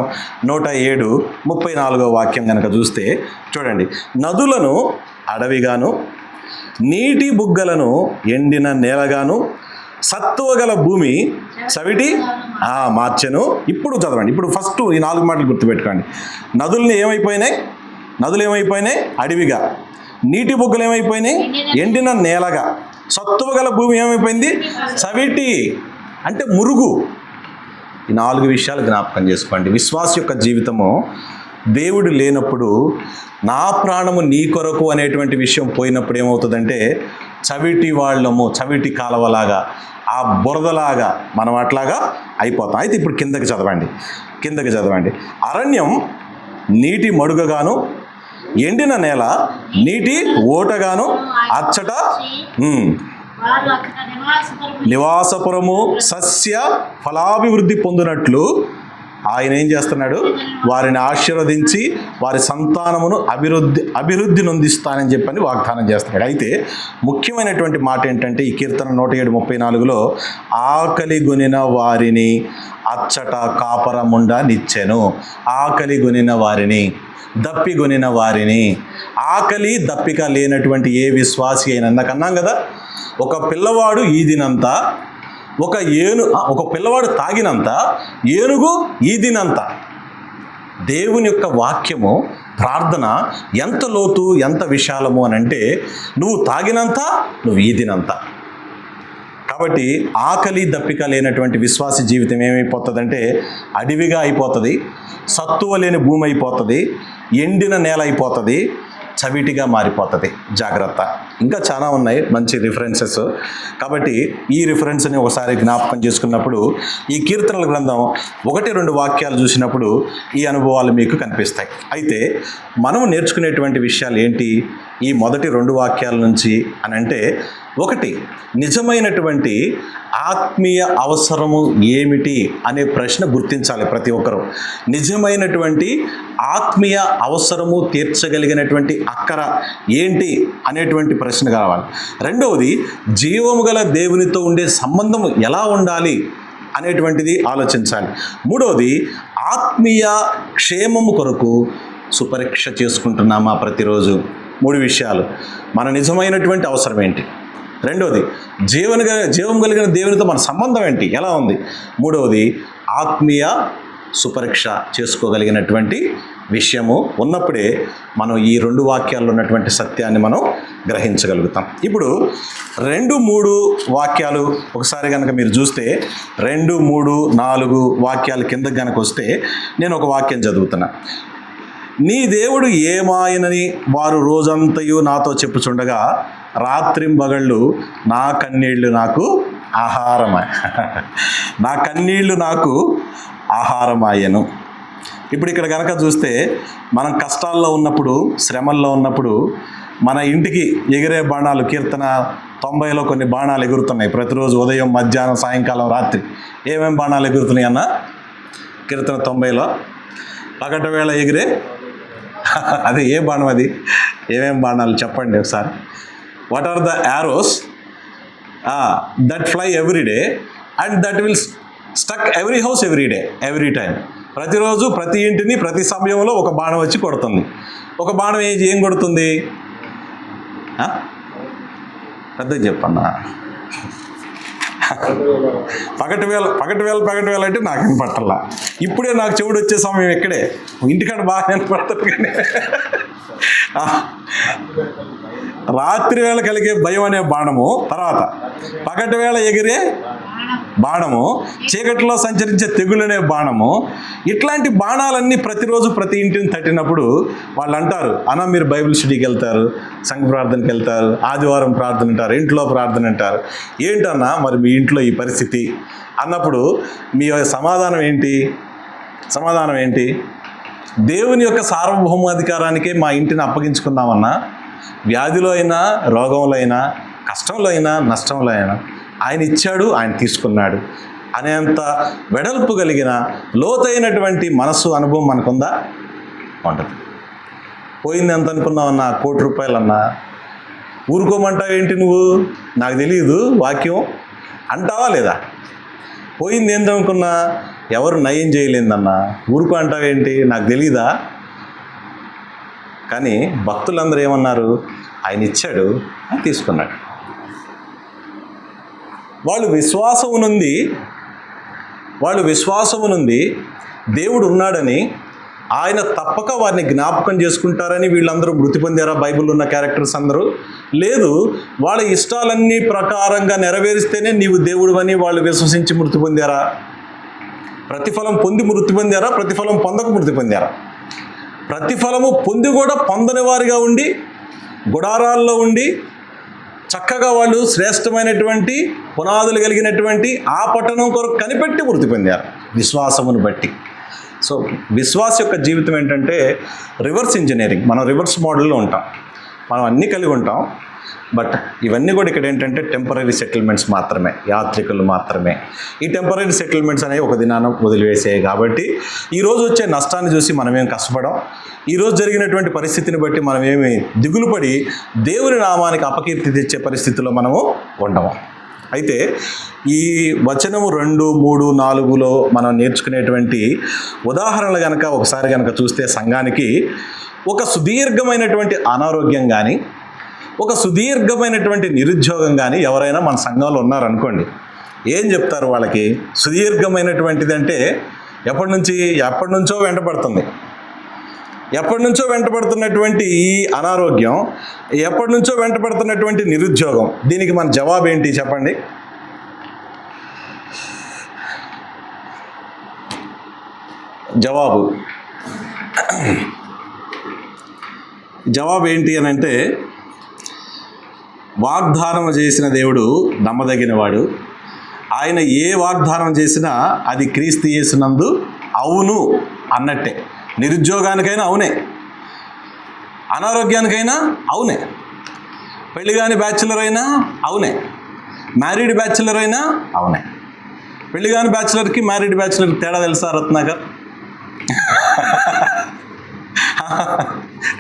107:34 వాక్యం కనుక చూస్తే చూడండి, నదులను అడవిగాను, నీటి బుగ్గలను ఎండిన నేలగాను, సత్తువగల భూమి సవిటి మార్చెను. ఇప్పుడు చదవండి, ఇప్పుడు ఫస్ట్ ఈ 4 మాటలు గుర్తుపెట్టుకోండి. నదులు ఏమైపోయినాయి? అడవిగా. నీటి బుగ్గలు ఏమైపోయినాయి? ఎండిన నేలగా. సత్తువగల భూమి ఏమైపోయింది? సవిటి అంటే మురుగు. ఈ 4 విషయాలు జ్ఞాపకం చేసుకోండి. విశ్వాస యొక్క జీవితము దేవుడు లేనప్పుడు, నా ప్రాణము నీ కొరకు అనేటువంటి విషయం పోయినప్పుడు ఏమవుతుందంటే, చవిటి వాళ్ళము, చవిటి కాలవలాగా, ఆ బురదలాగా మనం అట్లాగా అయిపోతాం. అయితే ఇప్పుడు కిందకి చదవండి. అరణ్యం నీటి మడుగగాను, ఎండిన నేల నీటి ఓటగాను, అచ్చట నివాసపురము సస్య ఫలాభివృద్ధి పొందినట్లు ఆయన ఏం చేస్తున్నాడు? వారిని ఆశీర్వదించి వారి సంతానమును అభివృద్ధి నొందిస్తానని చెప్పని వాగ్దానం చేస్తున్నాడు. అయితే ముఖ్యమైనటువంటి మాట ఏంటంటే, ఈ కీర్తన 107:34లో ఆకలి గొనిన వారిని అచ్చట కాపరముండ నిచ్చెను. ఆకలి గొనిన వారిని, దప్పిగొనిన వారిని. ఆకలి దప్పిక లేనటువంటి ఏ విశ్వాసి అయినా, నాకన్నాం కదా, ఒక పిల్లవాడు ఈదినంత, ఒక పిల్లవాడు తాగినంత, ఏనుగు ఈదినంత. దేవుని యొక్క వాక్యము, ప్రార్థన ఎంత లోతు, ఎంత విశాలము అని అంటే, నువ్వు తాగినంత, నువ్వు ఈదినంత. కాబట్టి ఆకలి దప్పిక లేనటువంటి విశ్వాసి జీవితం ఏమైపోతుందంటే, అడవిగా అయిపోతుంది, సత్తువ లేని భూమి అయిపోతుంది, ఎండిన నేల అయిపోతుంది, చవిటిగా మారిపోతుంది. జాగ్రత్త. ఇంకా చాలా ఉన్నాయి మంచి రిఫరెన్సెస్. కాబట్టి ఈ రిఫరెన్స్ని ఒకసారి జ్ఞాపకం చేసుకున్నప్పుడు, ఈ కీర్తనల గ్రంథం 1-2 వాక్యాలు చూసినప్పుడు ఈ అనుభవాలు మీకు కనిపిస్తాయి. అయితే మనం నేర్చుకునేటువంటి విషయాలు ఏంటి ఈ మొదటి 2 వాక్యాల నుంచి అని అంటే, ఒకటి, నిజమైనటువంటి ఆత్మీయ అవసరము ఏమిటి అనే ప్రశ్న గుర్తించాలి ప్రతి ఒక్కరూ. నిజమైనటువంటి ఆత్మీయ అవసరము తీర్చగలిగినటువంటి అక్కర ఏంటి అనేటువంటి ప్రశ్న కావాలి. రెండవది, జీవము గల దేవునితో ఉండే సంబంధం ఎలా ఉండాలి అనేటువంటిది ఆలోచించాలి. మూడవది, ఆత్మీయ క్షేమము కొరకు సుపరీక్ష చేసుకుంటున్నామా ప్రతిరోజు. 3 విషయాలు. మన నిజమైనటువంటి అవసరం ఏంటి? రెండవది, జీవం కలిగిన దేవునితో మన సంబంధం ఏంటి, ఎలా ఉంది? మూడవది, ఆత్మీయ సుపరీక్ష చేసుకోగలిగినటువంటి విషయము ఉన్నప్పుడే మనం ఈ 2 వాక్యాల్లో ఉన్నటువంటి సత్యాన్ని మనం గ్రహించగలుగుతాం. ఇప్పుడు 2-3 వాక్యాలు ఒకసారి కనుక మీరు చూస్తే, 2, 3, 4 వాక్యాల కిందకి కనుక వస్తే, నేను ఒక వాక్యం చదువుతున్నా. నీ దేవుడు ఏమాయనని వారు రోజంతయు నాతో చెప్పుచుండగా, రాత్రింబగళ్ళు నా కన్నీళ్లు నాకు ఆహారమాయను. ఇప్పుడు ఇక్కడ కనుక చూస్తే, మనం కష్టాల్లో ఉన్నప్పుడు, శ్రమల్లో ఉన్నప్పుడు, మన ఇంటికి ఎగిరే బాణాలు, కీర్తన 90లో కొన్ని బాణాలు ఎగురుతున్నాయి ప్రతిరోజు, ఉదయం, మధ్యాహ్నం, సాయంకాలం, రాత్రి. ఏమేం బాణాలు ఎగురుతున్నాయి అన్న? కీర్తన 90లో పగట వేళ ఎగిరే అదే ఏ బాణం అది? ఏమేం బాణాలు చెప్పండి ఒకసారి. What are the arrows that fly every day and that will stuck every house every day, every time. ప్రతిరోజు ప్రతి ఇంటిని ప్రతి సమయంలో ఒక బాణం వచ్చి కొడుతుంది. ఒక బాణం ఏం కొడుతుంది? పెద్దగా చెప్పన్నా. పగటి వేళ అంటే నాకు వినపట్టల్లా. ఇప్పుడే నాకు చెవుడు వచ్చే సమయం ఇక్కడే, ఇంటికాడ బాగా వినపడతాడు. కానీ రాత్రి వేళ కలిగే భయం అనే బాణము, తర్వాత పగటి వేళ ఎగిరే బాణము, చీకటిలో సంచరించే తెగులనే బాణము. ఇట్లాంటి బాణాలన్నీ ప్రతిరోజు ప్రతి ఇంటిని తట్టినప్పుడు వాళ్ళు అంటారు, అన్న మీరు బైబిల్ స్టడీకి వెళ్తారు, సంఘ ప్రార్థనకి వెళ్తారు, ఆదివారం ప్రార్థన అంటారు, ఇంట్లో ప్రార్థన అంటారు. ఏంటన్నా మరి మీ ఇంట్లో ఈ పరిస్థితి అన్నప్పుడు మీ సమాధానం ఏంటి? సమాధానం ఏంటి? దేవుని యొక్క సార్వభౌమాధికారానికే మా ఇంటిని అప్పగించుకున్నామన్నా, వ్యాధిలో అయినా, రోగంలో అయినా, కష్టంలో అయినా, నష్టంలో అయినా ఆయన ఇచ్చాడు, ఆయన తీసుకున్నాడు అనేంత వెడల్పు కలిగిన లోతైనటువంటి మనస్సు అనుభవం మనకుందా? ఉండదు. పోయింది ఎంత అనుకున్నావన్నా? ₹1,00,00,000 ఊరుకోమంటావు ఏంటి నువ్వు? నాకు తెలియదు వాక్యం అంటావా లేదా? పోయింది ఏంటనుకున్నా? ఎవరు నయం చేయలేదన్నా ఊరుకో అంటావేంటి? నాకు తెలీదా? కానీ భక్తులందరూ ఏమన్నారు? ఆయన ఇచ్చాడు, ఆయన తీసుకున్నాడు. వాళ్ళు విశ్వాసము నుండి దేవుడు ఉన్నాడని, ఆయన తప్పక వారిని జ్ఞాపకం చేసుకుంటారని వీళ్ళందరూ మృతి పొందారా? బైబిల్లో ఉన్న క్యారెక్టర్స్ అందరూ లేదు. వాళ్ళ ఇష్టాలన్నీ ప్రకారంగా నెరవేరిస్తేనే నీవు దేవుడు అని వాళ్ళు విశ్వసించి మృతి పొందారా? ప్రతిఫలం పొంది మృతి పొందారా? ప్రతిఫలం పొందక మృతి పొందారా? ప్రతిఫలము పొంది కూడా పొందని వారిగా ఉండి, గుడారాల్లో ఉండి, చక్కగా వాళ్ళు శ్రేష్టమైనటువంటి పునాదులు కలిగినటువంటి ఆ పట్టణం కొరకు కనిపెట్టి మృతి పొందారు విశ్వాసమును బట్టి. సో విశ్వాస యొక్క జీవితం ఏంటంటే రివర్స్ ఇంజనీరింగ్. మనం రివర్స్ మోడల్లో ఉంటాం, మనం అన్నీ కలిగి ఉంటాం. బట్ ఇవన్నీ కూడా ఇక్కడ ఏంటంటే టెంపరీ సెటిల్మెంట్స్ మాత్రమే, యాత్రికులు మాత్రమే. ఈ టెంపరీ సెటిల్మెంట్స్ అనేవి ఒక దినాన వదిలివేసాయి. కాబట్టి ఈరోజు వచ్చే నష్టాన్ని చూసి మనమేం కష్టపడం, ఈరోజు జరిగినటువంటి పరిస్థితిని బట్టి మనమేమి దిగులు పడి దేవుని నామానికి అపకీర్తి తెచ్చే పరిస్థితిలో మనము ఉండము. అయితే ఈ వచనము 2, 3, 4లో మనం నేర్చుకునేటువంటి ఉదాహరణలు కనుక ఒకసారి కనుక చూస్తే, సంఘానికి ఒక సుదీర్ఘమైనటువంటి అనారోగ్యం కానీ, ఒక సుదీర్ఘమైనటువంటి నిరుద్యోగం కానీ ఎవరైనా మన సంఘంలో ఉన్నారనుకోండి, ఏం చెప్తారు వాళ్ళకి? సుదీర్ఘమైనటువంటిది అంటే ఎప్పటి నుంచో వెంటబడుతున్నటువంటి ఈ అనారోగ్యం, ఎప్పటి నుంచో వెంటబడుతున్నటువంటి నిరుద్యోగం, దీనికి మన జవాబు ఏంటి చెప్పండి? జవాబు ఏంటి అని అంటే, వాగ్దానం చేసిన దేవుడు నమ్మదగినవాడు. ఆయన ఏ వాగ్దానం చేసినా అది క్రీస్తు యేసునందు అవును అన్నట్టే. నిరుద్యోగానికైనా అవునే, అనారోగ్యానికైనా అవునే, పెళ్లి కాని బ్యాచులర్ అయినా అవునే, మ్యారీడ్ బ్యాచులర్ అయినా అవునే. పెళ్లి కాని బ్యాచులర్కి మ్యారీడ్ బ్యాచులర్కి తేడా తెలుసా రత్నాకర్?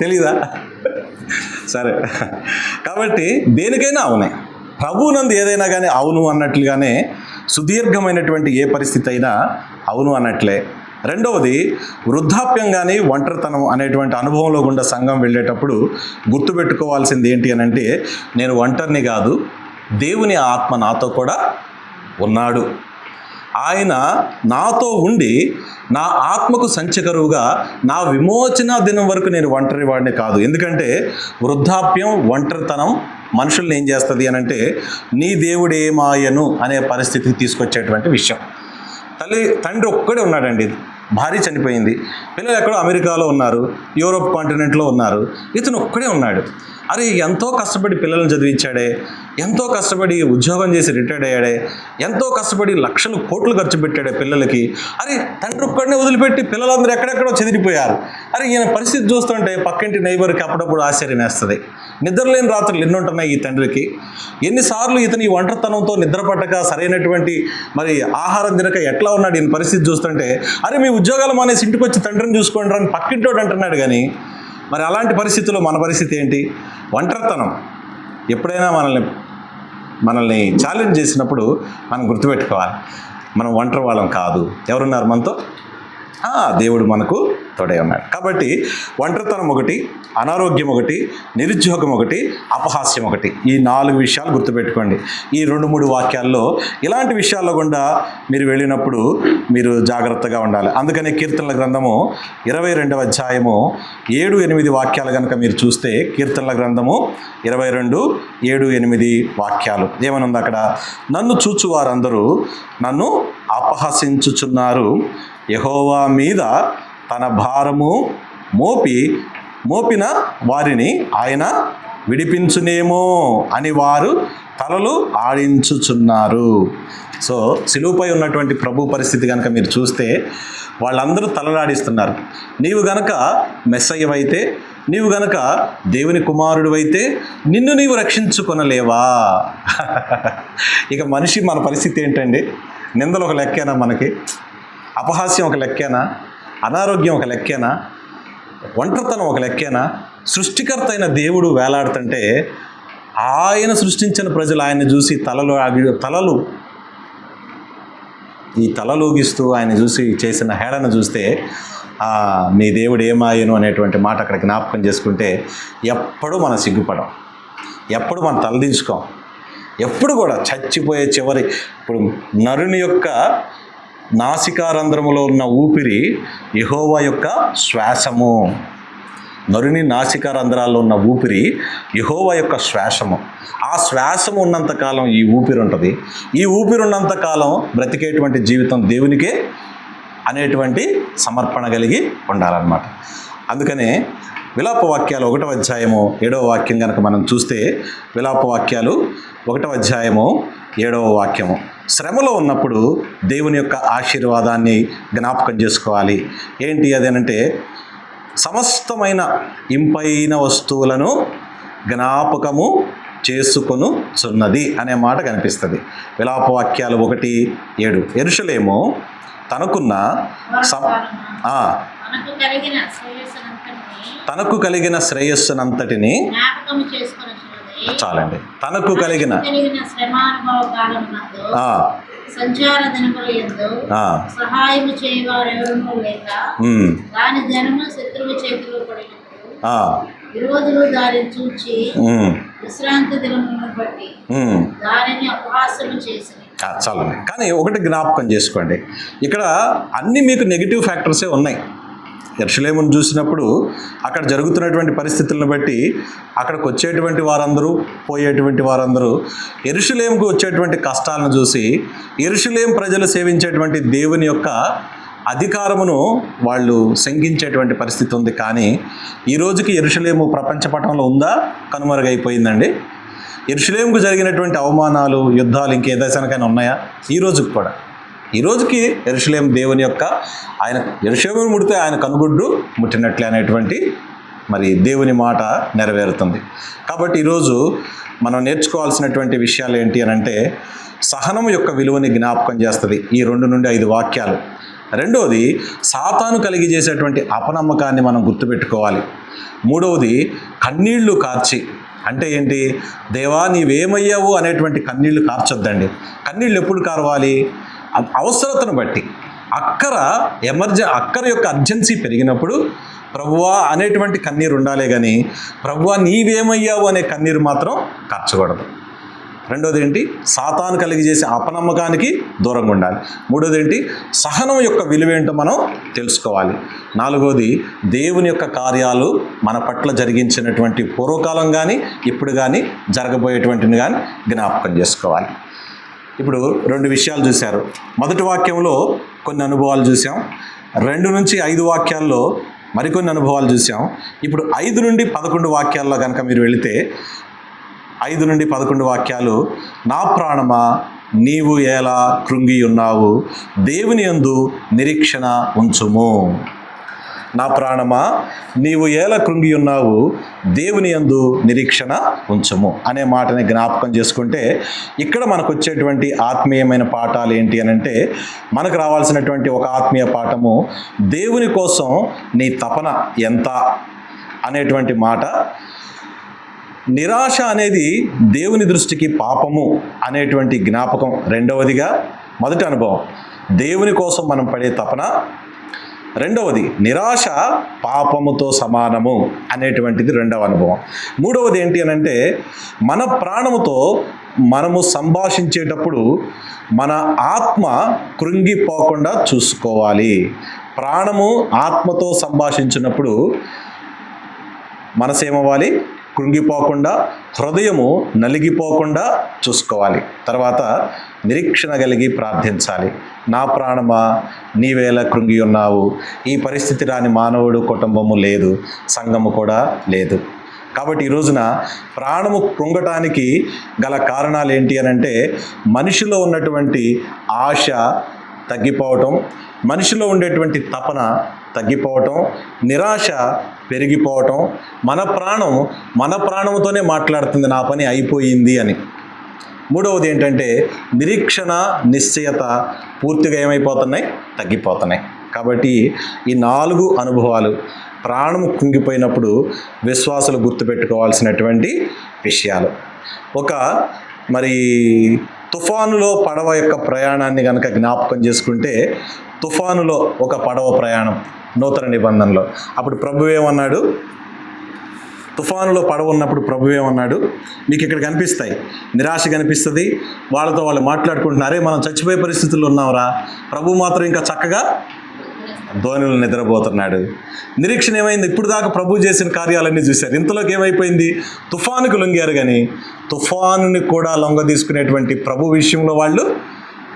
తెలీదా? సరే, కాబట్టి దేనికైనా అవునే. ప్రభువునందు ఏదైనా కానీ అవును అన్నట్లుగానే సుదీర్ఘమైనటువంటి ఏ పరిస్థితి అయినా అవును అన్నట్లే. రెండవది, వృద్ధాప్యం కానీ ఒంటరితనం అనేటువంటి అనుభవంలో గుండా సంఘం వెళ్ళేటప్పుడు గుర్తుపెట్టుకోవాల్సింది ఏంటి అని అంటే, నేను ఒంటరిని కాదు, దేవుని ఆత్మ నాతో కూడా ఉన్నాడు. ఆయన నాతో ఉండి నా ఆత్మకు సంచకరువుగా నా విమోచన దినం వరకు నేను ఒంటరి వాడిని కాదు. ఎందుకంటే వృద్ధాప్యం, ఒంటరితనం మనుషుల్ని ఏం చేస్తుంది అని అంటే, నీ దేవుడేమాయను అనే పరిస్థితికి తీసుకొచ్చేటువంటి విషయం. తండ్రి ఒక్కడే ఉన్నాడండి, భార్య చనిపోయింది, పిల్లలు ఎక్కడో అమెరికాలో ఉన్నారు, యూరోప్ కాంటినెంట్లో ఉన్నారు, ఇతను ఒక్కడే ఉన్నాడు. అరే, ఎంతో కష్టపడి పిల్లల్ని చదివించాడే, ఎంతో కష్టపడి ఉద్యోగం చేసి రిటైర్డ్ అయ్యాడే, ఎంతో కష్టపడి లక్షలు కోట్లు ఖర్చు పెట్టాడే పిల్లలకి. అరే, తండ్రి ఒక్కడనే వదిలిపెట్టి పిల్లలందరూ ఎక్కడెక్కడో చెదిరిపోయారు. అరే, ఈయన పరిస్థితి చూస్తుంటే పక్కింటి నైబర్కి అప్పుడప్పుడు ఆశ్చర్యం వేస్తుంది. నిద్రలేని రాత్రులు ఎన్ని ఉంటున్నాయి ఈ తండ్రికి. ఎన్నిసార్లు ఇతను ఈ ఒంటరితనంతో నిద్రపట్టక, సరైనటువంటి మరి ఆహారం తినక ఎట్లా ఉన్నాడు ఈయన పరిస్థితి చూస్తుంటే, అరే మీ ఉద్యోగాలు మానేసి ఇంటికి వచ్చి తండ్రిని చూసుకోండి అని పక్కింటోడు అంటున్నాడు. కానీ మరి అలాంటి పరిస్థితుల్లో మన పరిస్థితి ఏంటి? ఒంటరితనం ఎప్పుడైనా మనల్ని ఛాలెంజ్ చేసినప్పుడు మనం గుర్తుపెట్టుకోవాలి, మనం ఒంటరి వాళ్ళం కాదు. ఎవరున్నారు మనతో? దేవుడు మనకు తోడే ఉన్నాడు. కాబట్టి ఒంటరితనం ఒకటి, అనారోగ్యం ఒకటి, నిరుద్యోగం ఒకటి, అపహాస్యం ఒకటి, ఈ 4 విషయాలు గుర్తుపెట్టుకోండి. ఈ 2-3 వాక్యాల్లో ఇలాంటి విషయాల్లో గుండా మీరు వెళ్ళినప్పుడు మీరు జాగ్రత్తగా ఉండాలి. అందుకనే కీర్తనల గ్రంథము 22వ అధ్యాయము 7-8 వాక్యాలు కనుక మీరు చూస్తే, కీర్తనల గ్రంథము 22, 7-8 వాక్యాలు ఏమనుంది అక్కడ? నన్ను చూచువారందరూ నన్ను అపహసించుచున్నారు, యెహోవా మీద తన భారము మోపిన వారిని ఆయన విడిపించునేమో అని వారు తలలు ఆడించుచున్నారు. సో సిలువపై ఉన్నటువంటి ప్రభు పరిస్థితి కనుక మీరు చూస్తే వాళ్ళందరూ తలలాడిస్తున్నారు. నీవు గనక మెస్సయ్యవైతే, నీవు గనక దేవుని కుమారుడు అయితే నిన్ను నీవు రక్షించుకొనలేవా? ఇక మనిషి మన పరిస్థితి ఏంటండి? నిందలు ఒక లెక్కేనా? మనకి అపహాస్యం ఒక లెక్కేనా? అనారోగ్యం ఒక లెక్కేనా? ఒంటరితనం ఒక లెక్కేనా? సృష్టికర్త అయిన దేవుడు వేలాడుతుంటే ఆయన సృష్టించిన ప్రజలు ఆయన్ని చూసి తలలోగిస్తూ ఆయన చూసి చేసిన హేళన చూస్తే నీ దేవుడు ఏమాయను అనేటువంటి మాట అక్కడ జ్ఞాపకం చేసుకుంటే ఎప్పుడు మనం సిగ్గుపడం, ఎప్పుడు మనం తలదించుకోం, ఎప్పుడు కూడా చచ్చిపోయే చివరి. ఇప్పుడు నరుని యొక్క నాసికారంధ్రములో ఉన్న ఊపిరి యెహోవా యొక్క శ్వాసము. నరుని నాసికారంధ్రాల్లో ఉన్న ఊపిరి యెహోవా యొక్క శ్వాసము. ఆ శ్వాసము ఉన్నంతకాలం ఈ ఊపిరి ఉంటుంది. ఈ ఊపిరి ఉన్నంతకాలం బ్రతికేటువంటి జీవితం దేవునికే అనేటువంటి సమర్పణ కలిగి ఉండాలన్నమాట. అందుకనే విలాప వాక్యాలు 1వ అధ్యాయము 7వ వాక్యం కనుక మనం చూస్తే, విలాప వాక్యాలు 1వ అధ్యాయము 7వ వాక్యము, శ్రమలో ఉన్నప్పుడు దేవుని యొక్క ఆశీర్వాదాన్ని జ్ఞాపకం చేసుకోవాలి. ఏంటి అదేనంటే, సమస్తమైన ఇంపైన వస్తువులను జ్ఞాపకము చేసుకొనుచున్నది అనే మాట కనిపిస్తుంది. విలాపవాక్యాలు 1:7. యెరూషలేము తనకు కలిగిన శ్రేయస్సునంతటిని చాలండి. తనకు కలిగిన సంచార దినములందు సహాయము చేయవారెవరూ లేక దాని జనము శత్రువు చేతిలో పడినప్పుడు విరోధులు దానిని చూచి విశ్రాంతి దినములను బట్టి దానిని అపహాస్యము చేసి. చాలండి. కానీ ఒకటి జ్ఞాపకం చేసుకోండి, ఇక్కడ అన్ని మీకు నెగిటివ్ ఫ్యాక్టర్సే ఉన్నాయి. యెరూషలేమును చూసినప్పుడు అక్కడ జరుగుతున్నటువంటి పరిస్థితులను బట్టి అక్కడికి వచ్చేటువంటి వారందరూ, పోయేటువంటి వారందరూ యెరూషలేముకు వచ్చేటువంటి కష్టాలను చూసి యెరూషలేము ప్రజలు సేవించేటువంటి దేవుని యొక్క అధికారమును వాళ్ళు శంకించేటువంటి పరిస్థితి ఉంది. కానీ ఈ రోజుకి యెరూషలేము ప్రపంచ పటంలో ఉందా? కనుమరుగైపోయిందండి. యెరూషలేముకు జరిగినటువంటి అవమానాలు, యుద్ధాలు ఇంకే దేశానికైనా ఉన్నాయా? ఈ రోజుకి కూడా, ఈ రోజుకి యెరూషలేము దేవుని యొక్క, ఆయన యెరూషలేమును ముడితే ఆయన కనుగుడ్డు ముట్టినట్లే అనేటువంటి మరి దేవుని మాట నెరవేరుతుంది. కాబట్టి ఈరోజు మనం నేర్చుకోవాల్సినటువంటి విషయాలు ఏంటి అని అంటే, సహనం యొక్క విలువని జ్ఞాపకం చేస్తుంది ఈ 2 నుండి 5 వాక్యాలు. రెండవది, సాతాను కలిగి చేసేటువంటి అపనమ్మకాన్ని మనం గుర్తుపెట్టుకోవాలి. మూడవది, కన్నీళ్లు కార్చి, అంటే ఏంటి? దేవా నీవేమయ్యావు అనేటువంటి కన్నీళ్లు కార్చొద్దండి. కన్నీళ్ళు ఎప్పుడు కార్వాలి? అవసరతను బట్టి. అక్కర యొక్క అర్జెన్సీ పెరిగినప్పుడు ప్రభువా అనేటువంటి కన్నీరు ఉండాలే కానీ ప్రభువా నీవేమయ్యావు అనే కన్నీరు మాత్రం కార్చకూడదు. రెండోది ఏంటి? సాతాను కలిగి చేసే అపనమ్మకానికి దూరంగా ఉండాలి. మూడోది ఏంటి? సహనం యొక్క విలువేంటో మనం తెలుసుకోవాలి. నాలుగోది, దేవుని యొక్క కార్యాలు మన పట్ల జరిగించినటువంటి పూర్వకాలం కానీ ఇప్పుడు కానీ జరగబోయేటువంటిని కానీ జ్ఞాపకం చేసుకోవాలి. ఇప్పుడు 2 విషయాలు చూశారు. మొదటి వాక్యంలో కొన్ని అనుభవాలు చూసాం. 2 నుంచి 5 వాక్యాల్లో మరికొన్ని అనుభవాలు చూసాం. ఇప్పుడు 5 నుండి 11 వాక్యాల్లో కనుక మీరు వెళితే, 5 నుండి 11 వాక్యాలు, నా ప్రాణమా నీవు ఎలా కృంగి ఉన్నావు, దేవుని యందు నిరీక్షణ ఉంచుము. నా ప్రాణమా నీవు ఎలా కృంగి ఉన్నావు, దేవుని యందు నిరీక్షణ ఉంచుము అనే మాటని జ్ఞాపకం చేసుకుంటే, ఇక్కడ మనకు వచ్చేటువంటి ఆత్మీయమైన పాఠాలు ఏంటి అని అంటే, మనకు రావాల్సినటువంటి ఒక ఆత్మీయ పాఠము, దేవుని కోసం నీ తపన ఎంత అనేటువంటి మాట. నిరాశ అనేది దేవుని దృష్టికి పాపము అనేటువంటి జ్ఞాపకం రెండవదిగా. మొదటి అనుభవం దేవుని కోసం మనం పడే తపన. రెండవది నిరాశ పాపముతో సమానము అనేటువంటిది రెండవ అనుభవం. మూడవది ఏంటి అని అంటే, మన ప్రాణముతో మనము సంభాషించేటప్పుడు మన ఆత్మ కృంగిపోకుండా చూసుకోవాలి. ప్రాణము ఆత్మతో సంభాషించినప్పుడు మనసేమవ్వాలి? కృంగిపోకుండా, హృదయము నలిగిపోకుండా చూసుకోవాలి. తర్వాత నిరీక్షణ కలిగి ప్రార్థించాలి. నా ప్రాణమా నీవేళ కృంగి ఉన్నావు. ఈ పరిస్థితి రాని మానవుడు, కుటుంబము లేదు, సంఘము కూడా లేదు. కాబట్టి ఈ రోజున ప్రాణము కృంగటానికి గల కారణాలు ఏంటి అని అంటే మనిషిలో ఉన్నటువంటి ఆశ తగ్గిపోవటం, మనిషిలో ఉండేటువంటి తపన తగ్గిపోవటం, నిరాశ పెరిగిపోవటం, మన ప్రాణంతోనే మాట్లాడుతుంది నా పని అయిపోయింది అని. మూడవది ఏంటంటే నిరీక్షణ, నిశ్చయత పూర్తిగా ఏమైపోతున్నాయి? తగ్గిపోతున్నాయి. కాబట్టి ఈ 4 అనుభవాలు ప్రాణము కుంగిపోయినప్పుడు విశ్వాసులు గుర్తుపెట్టుకోవాల్సినటువంటి విషయాలు. మరి తుఫానులో పడవ యొక్క ప్రయాణాన్ని కనుక జ్ఞాపకం చేసుకుంటే, తుఫానులో ఒక పడవ ప్రయాణం నూతన నిబంధనలో అప్పుడు ప్రభు ఏమన్నాడు? తుఫానులో పడవ ఉన్నప్పుడు ప్రభు ఏమన్నాడు? మీకు ఇక్కడ కనిపిస్తాయి, నిరాశ కనిపిస్తుంది, వాళ్ళతో వాళ్ళు మాట్లాడుకుంటున్నారే మనం చచ్చిపోయే పరిస్థితుల్లో ఉన్నాంరా, ప్రభు మాత్రం ఇంకా చక్కగా ధోనిలో నిద్రపోతున్నాడు. నిరీక్షణ ఏమైంది? ఇప్పుడు దాకా ప్రభు చేసిన కార్యాలన్నీ చూశారు, ఇంతలోకి ఏమైపోయింది? తుఫానుకు లొంగారు, కానీ తుఫానుని కూడా లొంగ తీసుకునేటువంటి ప్రభు విషయంలో వాళ్ళు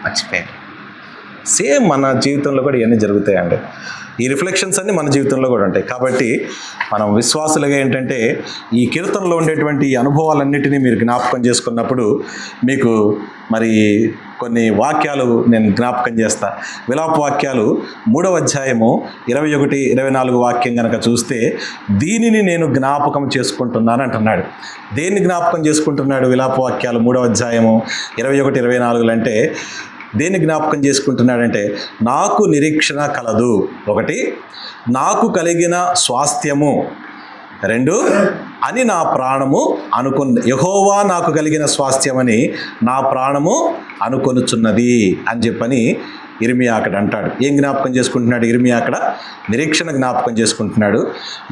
మర్చిపోయారు. సేమ్ మన జీవితంలో కూడా ఇవన్నీ జరుగుతాయండి. ఈ రిఫ్లెక్షన్స్ అన్నీ మన జీవితంలో కూడా ఉంటాయి. కాబట్టి మనం విశ్వాసులుగా ఏంటంటే ఈ కీర్తనలో ఉండేటువంటి ఈ అనుభవాలన్నిటినీ మీరు జ్ఞాపకం చేసుకున్నప్పుడు మీకు మరి కొన్ని వాక్యాలు నేను జ్ఞాపకం చేస్తా. విలాప వాక్యాలు 3వ అధ్యాయము 21, 24 వాక్యం కనుక చూస్తే, దీనిని నేను జ్ఞాపకం చేసుకుంటున్నాను అంటున్నాడు. దేన్ని జ్ఞాపకం చేసుకుంటున్నాడు? విలాప వాక్యాలు 3వ అధ్యాయము 21, 24 అంటే దేన్ని జ్ఞాపకం చేసుకుంటున్నాడంటే, నాకు నిరీక్షణ కలదు, 1, నాకు కలిగిన స్వాస్థ్యము, 2, అని నా ప్రాణము యెహోవా నాకు కలిగిన స్వాస్థ్యమని నా ప్రాణము అనుకొనుచున్నది అని చెప్పని ఇర్మియా అక్కడ అంటాడు. ఏం జ్ఞాపకం చేసుకుంటున్నాడు ఇర్మియా? అక్కడ నిరీక్షణ జ్ఞాపకం చేసుకుంటున్నాడు.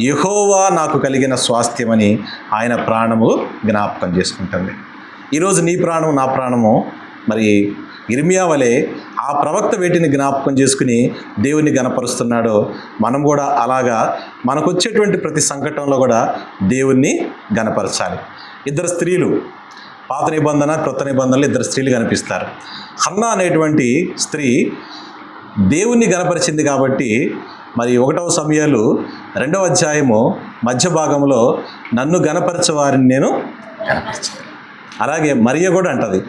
యెహోవా నాకు కలిగిన స్వాస్థ్యమని ఆయన ప్రాణము జ్ఞాపకం చేసుకుంటుంది. ఈరోజు నీ ప్రాణం, నా ప్రాణము మరి ఇర్మియా వలె ఆ ప్రవక్త వేటిని జ్ఞాపకం చేసుకుని దేవుని గణపరుస్తున్నాడో మనం కూడా అలాగా మనకు వచ్చేటువంటి ప్రతి సంకటంలో కూడా దేవుణ్ణి గణపరచాలి. 2 స్త్రీలు, పాత నిబంధన క్రొత్త నిబంధనలు 2 స్త్రీలు కనిపిస్తారు. హన్నా అనేటువంటి స్త్రీ దేవుణ్ణి గణపరిచింది కాబట్టి మరి 1వ సమూయేలు 2వ అధ్యాయము మధ్య భాగంలో నన్ను గణపరచే వారిని నేను గణపరచాను. అలాగే మరియ కూడా అంటది,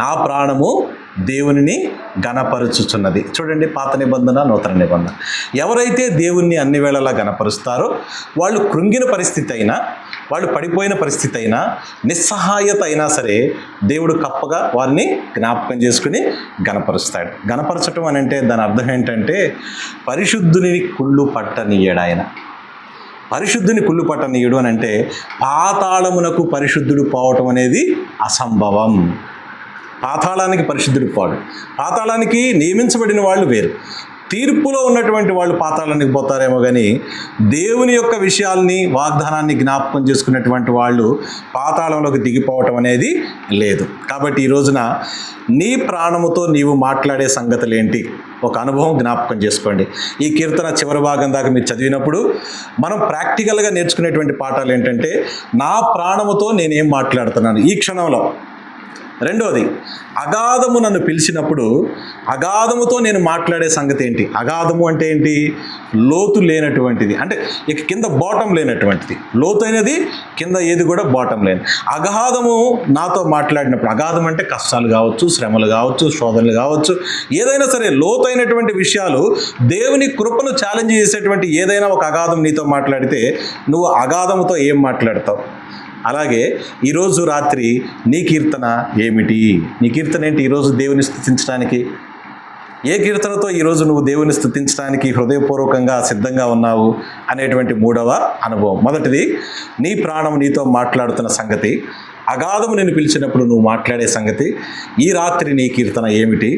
నా ప్రాణము దేవునిని గణపరుచుచున్నది. చూడండి, పాత నిబంధన నూతన నిబంధన. ఎవరైతే దేవుణ్ణి అన్ని వేళలా గణపరుస్తారో వాళ్ళు కృంగిన పరిస్థితి అయినా, వాళ్ళు పడిపోయిన పరిస్థితి అయినా, నిస్సహాయత అయినా సరే దేవుడు కప్పగా వారిని జ్ఞాపకం చేసుకుని గణపరుస్తాడు. గణపరచటం అని అంటే దాని అర్థం ఏంటంటే పరిశుద్ధుని కుళ్ళు పట్టనీయడు ఆయన. పరిశుద్ధుని కుళ్ళు పట్టనీయడు అని అంటే పాతాళమునకు పరిశుద్ధుడు పోవటం అనేది అసంభవం. పాతాళానికి పరిశుద్ధుడు పోడు. పాతాళానికి నియమించబడిన వాళ్ళు వేరు. తీర్పులో ఉన్నటువంటి వాళ్ళు పాతాళానికి పోతారేమో కానీ దేవుని యొక్క విషయాల్ని, వాగ్దానాన్ని జ్ఞాపకం చేసుకున్నటువంటి వాళ్ళు పాతాళంలోకి దిగిపోవటం అనేది లేదు. కాబట్టి ఈ రోజున నీ ప్రాణముతో నీవు మాట్లాడే సంగతులు ఏంటి? ఒక అనుభవం జ్ఞాపకం చేసుకోండి. ఈ కీర్తన చివరి భాగం దాకా మీరు చదివినప్పుడు మనం ప్రాక్టికల్గా నేర్చుకునేటువంటి పాఠాలు ఏంటంటే, నా ప్రాణముతో నేనేం మాట్లాడుతున్నాను ఈ క్షణంలో. 2వది, అగాధము నన్ను పిలిచినప్పుడు అగాధముతో నేను మాట్లాడే సంగతి ఏంటి? అగాధము అంటే ఏంటి? లోతు లేనటువంటిది, అంటే ఇక కింద బాటం లేనటువంటిది. లోతైనది కింద ఏది కూడా బాటం లేని అగాధము నాతో మాట్లాడినప్పుడు, అగాధం అంటే కష్టాలు కావచ్చు, శ్రమలు కావచ్చు, శోధనలు కావచ్చు, ఏదైనా సరే లోతైనటువంటి విషయాలు, దేవుని కృపను ఛాలెంజ్ చేసేటువంటి ఏదైనా ఒక అగాధం నీతో మాట్లాడితే నువ్వు అగాధముతో ఏం మాట్లాడతావు? అలాగే ఈరోజు రాత్రి నీ కీర్తన ఏమిటి? నీ కీర్తన ఏంటి ఈరోజు దేవుని స్తుతించడానికి? ఏ కీర్తనతో ఈరోజు నువ్వు దేవుని స్తుతించడానికి హృదయపూర్వకంగా సిద్ధంగా ఉన్నావు అనేటువంటి 3వ అనుభవం. మొదటిది, నీ ప్రాణం నీతో మాట్లాడుతున్న సంగతి. అగాధము నేను పిలిచినప్పుడు నువ్వు మాట్లాడే సంగతి. ఈ రాత్రి నీ కీర్తన ఏమిటి?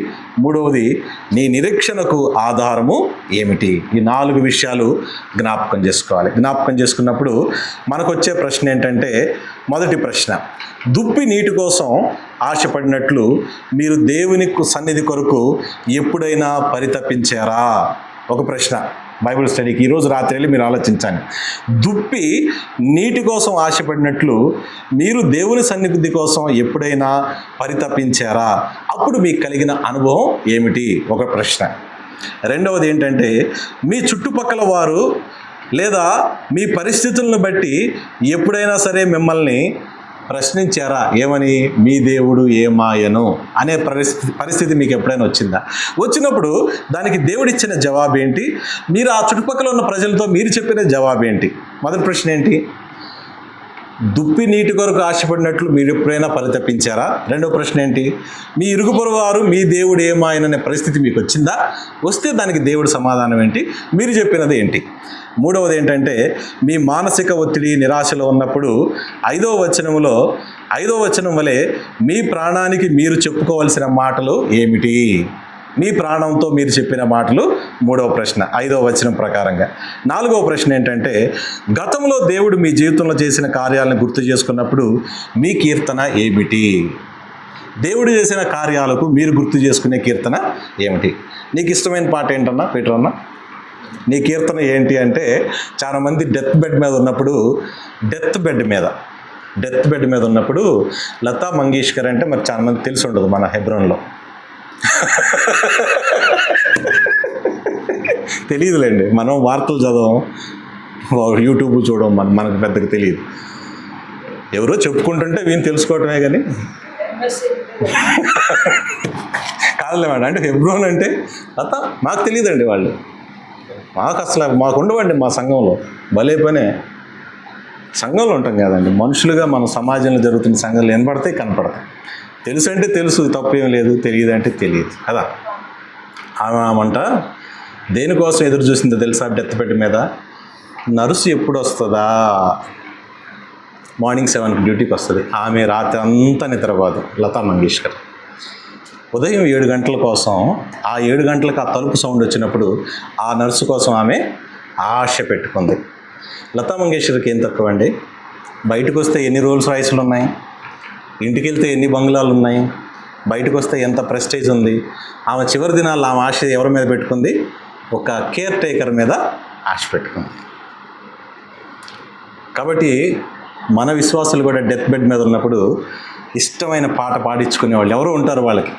3వది, నీ నిరీక్షణకు ఆధారము ఏమిటి? ఈ 4 విషయాలు జ్ఞాపకం చేసుకోవాలి. జ్ఞాపకం చేసుకున్నప్పుడు మనకు వచ్చే ప్రశ్న ఏంటంటే, మొదటి ప్రశ్న, దుప్పి నీటి కోసం ఆశపడినట్లు మీరు దేవుని సన్నిధి కొరకు ఎప్పుడైనా పరితపించారా? ఒక ప్రశ్న బైబిల్ స్టడీకి ఈరోజు రాత్రి వెళ్ళి మీరు ఆలోచించండి. దుప్పి నీటి కోసం ఆశపడినట్లు మీరు దేవుని సన్నిధి కోసం ఎప్పుడైనా పరితపించారా? అప్పుడు మీకు కలిగిన అనుభవం ఏమిటి? ఒక ప్రశ్న. 2వది ఏంటంటే, మీ చుట్టుపక్కల వారు లేదా మీ పరిస్థితులను బట్టి ఎప్పుడైనా సరే మిమ్మల్ని ప్రశ్నించారా? ఏమని? మీ దేవుడు ఏమాయను అనే పరిస్థితి మీకు ఎప్పుడైనా వచ్చిందా? వచ్చినప్పుడు దానికి దేవుడిచ్చిన జవాబు ఏంటి? మీరు ఆ చుట్టుపక్కల ఉన్న ప్రజలతో మీరు చెప్పిన జవాబు ఏంటి? మొదటి ప్రశ్న ఏంటి? దుప్పి నీటి కొరకు ఆశపడినట్లు మీరు ఎప్పుడైనా పరితపించారా? రెండో ప్రశ్న ఏంటి? మీ ఇరుగు పొరుగు వారు మీ దేవుడు ఏమాయననే పరిస్థితి మీకు వచ్చిందా? వస్తే దానికి దేవుడి సమాధానం ఏంటి? మీరు చెప్పినది ఏంటి? మూడవది ఏంటంటే, మీ మానసిక ఒత్తిడి నిరాశలో ఉన్నప్పుడు 5వ వచనం వలె మీ ప్రాణానికి మీరు చెప్పుకోవాల్సిన మాటలు ఏమిటి? మీ ప్రాణంతో మీరు చెప్పిన మాటలు 3వ ప్రశ్న 5వ వచనం ప్రకారంగా. 4వ ప్రశ్న ఏంటంటే, గతంలో దేవుడు మీ జీవితంలో చేసిన కార్యాలను గుర్తు చేసుకున్నప్పుడు మీ కీర్తన ఏమిటి? దేవుడు చేసిన కార్యాలకు మీరు గుర్తు చేసుకునే కీర్తన ఏమిటి? నీకు ఇష్టమైన పాట ఏంటన్నా పీటర్ అన్న? నీ కీర్తన ఏంటి అంటే, చాలామంది డెత్ బెడ్ మీద ఉన్నప్పుడు లతా మంగేష్కర్ అంటే మరి చాలామంది తెలిసి ఉండదు మన హెబ్రోన్లో. తెలియదులేండి, మనం వార్తలు చదవం, యూట్యూబ్ చూడడం, మనకు పెద్దగా తెలియదు. ఎవరో చెప్పుకుంటుంటే వీని తెలుసుకోవటమే కానీ కాదులే మేడం. అంటే హెబ్రోన్ అంటే లత మాకు తెలియదండి. వాళ్ళు మాకు ఉండవండి మా సంఘంలో. భలే పనే, సంఘంలో ఉంటాం కదండి, మనుషులుగా మన సమాజంలో జరుగుతున్న సంఘంలో వినపడతాయి, కనపడతాయి. తెలుసు అంటే తెలుసు, తప్పేం లేదు. తెలియదు అంటే తెలియదు కదా. ఆమంట దేనికోసం ఎదురు చూసిందో తెలుసా? డెత్ బెడ్ మీద నర్సు ఎప్పుడు వస్తుందా? మార్నింగ్ 7కి డ్యూటీకి వస్తుంది. ఆమె రాత్రి అంతా నిద్రపోదు లతా మంగేష్కర్. ఉదయం 7 గంటల కోసం, ఆ 7 గంటలకు ఆ తలుపు సౌండ్ వచ్చినప్పుడు ఆ నర్సు కోసం ఆమె ఆశ పెట్టుకుంది. లతా మంగేష్కర్కి ఏం తక్కువ అండి? బయటకు వస్తే ఎన్ని రోల్స్ రాయిస్లు ఉన్నాయి, ఇంటికి వెళ్తే ఎన్ని బంగ్లాలు ఉన్నాయి, బయటకు వస్తే ఎంత ప్రెస్టేజ్ ఉంది. ఆమె చివరి దినాల్లో ఆమె ఆశ ఎవరి మీద పెట్టుకుంది? ఒక కేర్ టేకర్ మీద ఆశ పెట్టుకుంది. కాబట్టి మన విశ్వాసులు కూడా డెత్ బెడ్ మీద ఉన్నప్పుడు ఇష్టమైన పాట పాడించుకునే వాళ్ళు ఎవరు ఉంటారు? వాళ్ళకి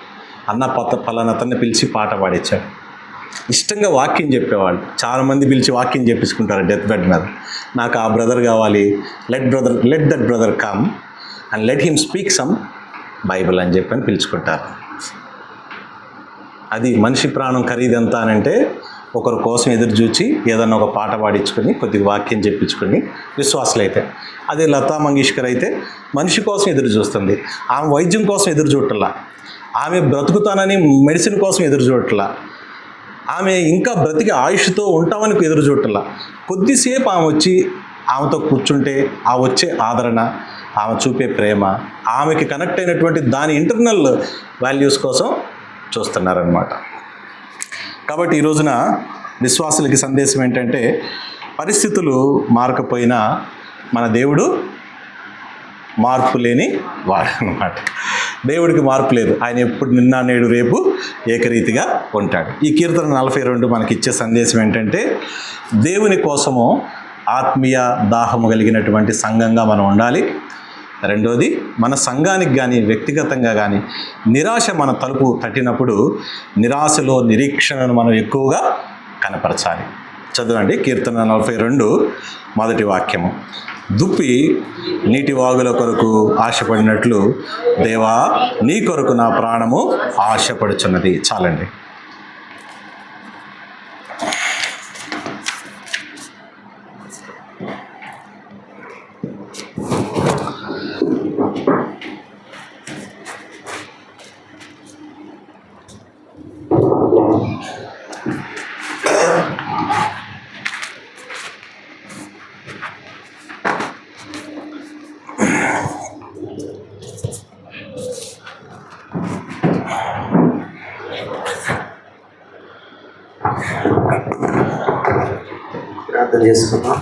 అన్న పలానా అతన్ని పిలిచి పాట పాడించాడు. ఇష్టంగా వాక్యం చెప్పేవాళ్ళు చాలామంది పిలిచి వాక్యం చెప్పించుకుంటారు డెత్ బెడ్ మీద. నాకు ఆ బ్రదర్ కావాలి, let that brother come and let him speak some Bible అని చెప్పని పిలుచుకుంటారు. అది మనిషి ప్రాణం ఖరీదెంత అని అంటే, ఒకరి కోసం ఎదురు చూచి ఏదన్నా ఒక పాట పాడించుకొని కొద్దిగా వాక్యం చెప్పించుకొని విశ్వాసులైతే. అదే లతా మంగేష్కర్ అయితే మనిషి కోసం ఎదురు చూస్తుంది. ఆమె వైద్యం కోసం ఎదురు చూడట్లా, ఆమె బ్రతుకుతానని మెడిసిన్ కోసం ఎదురు చూడట్లా, ఆమె ఇంకా బ్రతికి ఆయుష్తో ఉంటామని ఎదురు చూడట్లా. కొద్దిసేపు ఆమె వచ్చి ఆమెతో కూర్చుంటే ఆ వచ్చే ఆదరణ, ఆమె చూపే ప్రేమ, ఆమెకి కనెక్ట్ అయినటువంటి దాని ఇంటర్నల్ వాల్యూస్ కోసం చూస్తున్నారనమాట. కాబట్టి ఈ రోజున విశ్వాసులకి సందేశం ఏంటంటే, పరిస్థితులు మారకపోయినా మన దేవుడు మార్పు లేని వాడు అనమాట. దేవుడికి మార్పు లేదు. ఆయన ఎప్పుడు నిన్న నేడు రేపు ఏకరీతిగా ఉంటాడు. ఈ కీర్తన 42 మనకి ఇచ్చే సందేశం ఏంటంటే, దేవుని కోసము ఆత్మీయ దాహము కలిగినటువంటి సంఘంగా మనం ఉండాలి. రెండోది, మన సంఘానికి కానీ వ్యక్తిగతంగా కానీ నిరాశ మన తలుపు తట్టినప్పుడు నిరాశలో నిరీక్షణను మనం ఎక్కువగా కనపరచాలి. చదవండి కీర్తన 42 మొదటి వాక్యము. దుప్పి నీటి వాగుల కొరకు ఆశపడినట్లు దేవా నీ కొరకు నా ప్రాణము ఆశపడుచున్నది. చాలండి. ప్రార్థన చేసుకుందాం.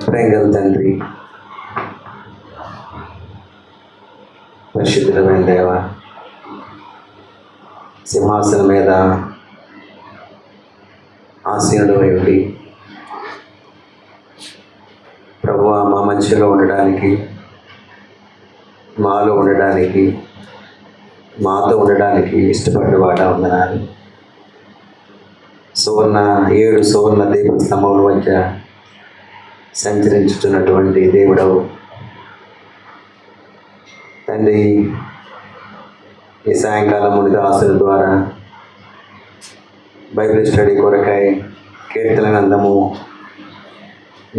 ప్రేంగల తండ్రి, పరిశుద్ధమైన దేవ, సింహాసనం మీద ఆసీనుడమై ఉండి ప్రభువా మా మధ్యలో ఉండడానికి మాలో ఉండడానికి, మాతో ఉండడానికి ఇష్టపడ్డవాడా వందనాలు. 7 సువర్ణ దీపస్తంభముల మధ్య సంచరించుతున్నటువంటి దేవుడవు తండ్రి, ఈ సాయంకాలం ముడి దాసుల ద్వారా బైబిల్ స్టడీ కొరకై కీర్తన గ్రంథము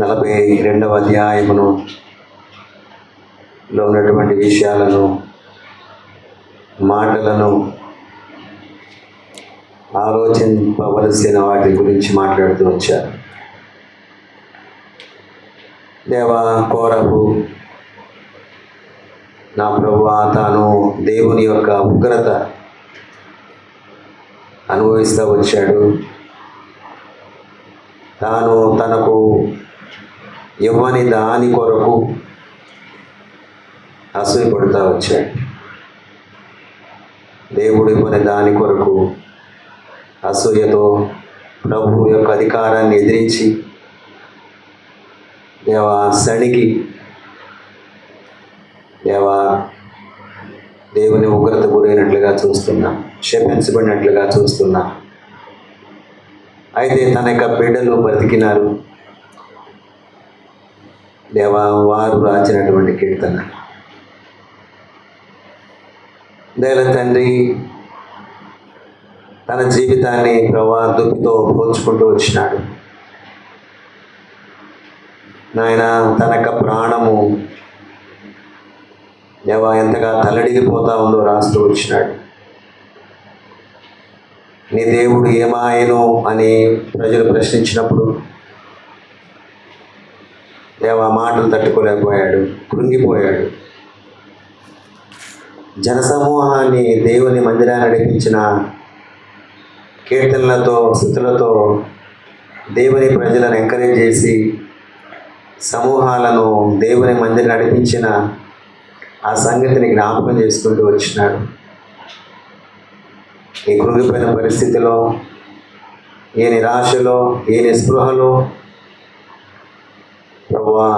42వ అధ్యాయములో ఉన్నటువంటి విషయాలను, మాటలను, ఆలోచింపవలసిన వాటి గురించి మాట్లాడుతూ వచ్చారు. దేవా, కోరహు నా ప్రభువా తాను దేవుని యొక్క ఉగ్రత అనుభవిస్తూ వచ్చాడు. తాను తనకు ఇవ్వని దాని కొరకు అసూయపడుతూ వచ్చాడు. దేవుడు ఇవ్వని దాని కొరకు అసూయతో ప్రభు యొక్క అధికారాన్ని ఎదిరించి దేవా సణికి దేవా దేవుని ఉగ్రత గురైనట్లుగా చూస్తున్నా, శపించబడినట్లుగా చూస్తున్నా. అయితే తన యొక్క బిడ్డలు బ్రతికినారు. దేవా, వారు రాసినటువంటి కీర్తన దేవ తండ్రి తన జీవితాన్ని ప్రభా దుఃఖితో పోల్చుకుంటూ వచ్చినాడు. నాయన తన యొక్క ప్రాణము దేవా ఎంతగా తల్లడిల్లిపోతా ఉందో రాస్తూ వచ్చినాడు. నీ దేవుడు ఏమాయను అని ప్రజలు ప్రశ్నించినప్పుడు దేవా మాటలు తట్టుకోలేకపోయాడు, కృంగిపోయాడు. జనసమూహాన్ని దేవుని మందిరాన్ని నడిపించిన కీర్తనలతో, స్తుతులతో దేవుని ప్రజలను ఎంకరేజ్ చేసి సమూహాలను దేవుని మందిరం నడిపించిన ఆ సంగతిని జ్ఞాపకం చేసుకుంటూ వచ్చినాడు. ఈ కృంగిపోయిన పరిస్థితిలో, ఈ నిరాశలో, ఈ నిస్పృహలో ప్రభువా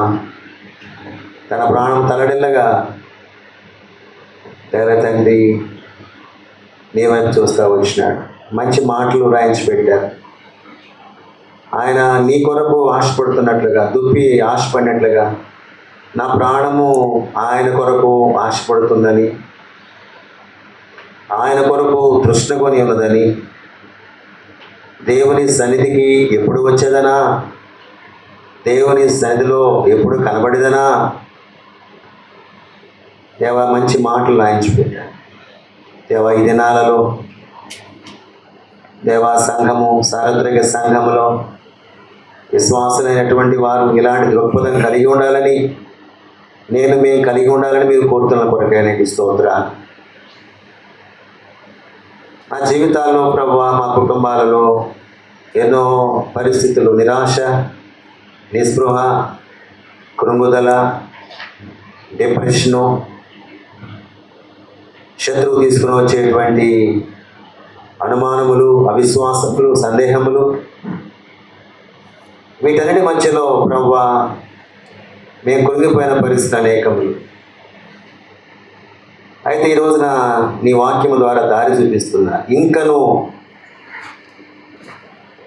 తన ప్రాణం తలడిల్లగా దేవ తండ్రి నీ వైపు చూస్తూ వచ్చినాడు. మంచి మాటలు రాయించి పెట్టారు. ఆయన నీ కొరకు ఆశపడుతున్నట్లుగా, దుప్పి ఆశపడినట్లుగా నా ప్రాణము ఆయన కొరకు ఆశపడుతుందని, ఆయన కొరకు తృష్ణకొని ఉన్నదని, దేవుని సన్నిధికి ఎప్పుడు వచ్చేదనా, దేవుని సన్నిధిలో ఎప్పుడు కనబడేదనా దేవా మంచి మాటలు రాయించిపోయాడు. దేవా ఈ దినాలలో దేవా సంఘము, సార్వత్రిక సంఘములో విశ్వాసులైనటువంటి వారు ఇలాంటి దృక్పథం కలిగి ఉండాలని, మేము కలిగి ఉండాలని మీరు కోరుతున్న కొరకే నీకు స్తోత్రాలు. మా జీవితాల్లో ప్రభువా, మా కుటుంబాలలో ఎన్నో పరిస్థితులు, నిరాశ, నిస్పృహ, కృంగుదల, డిప్రెషను, శత్రువు తీసుకుని వచ్చేటువంటి అనుమానములు, అవిశ్వాసములు, సందేహములు, వీటన్నిటి మధ్యలో ప్రభువా మేము కృంగిపోయిన పరిస్థితులు అనేకములు. అయితే ఈ రోజున నీ వాక్యము ద్వారా దారి చూపిస్తున్నా.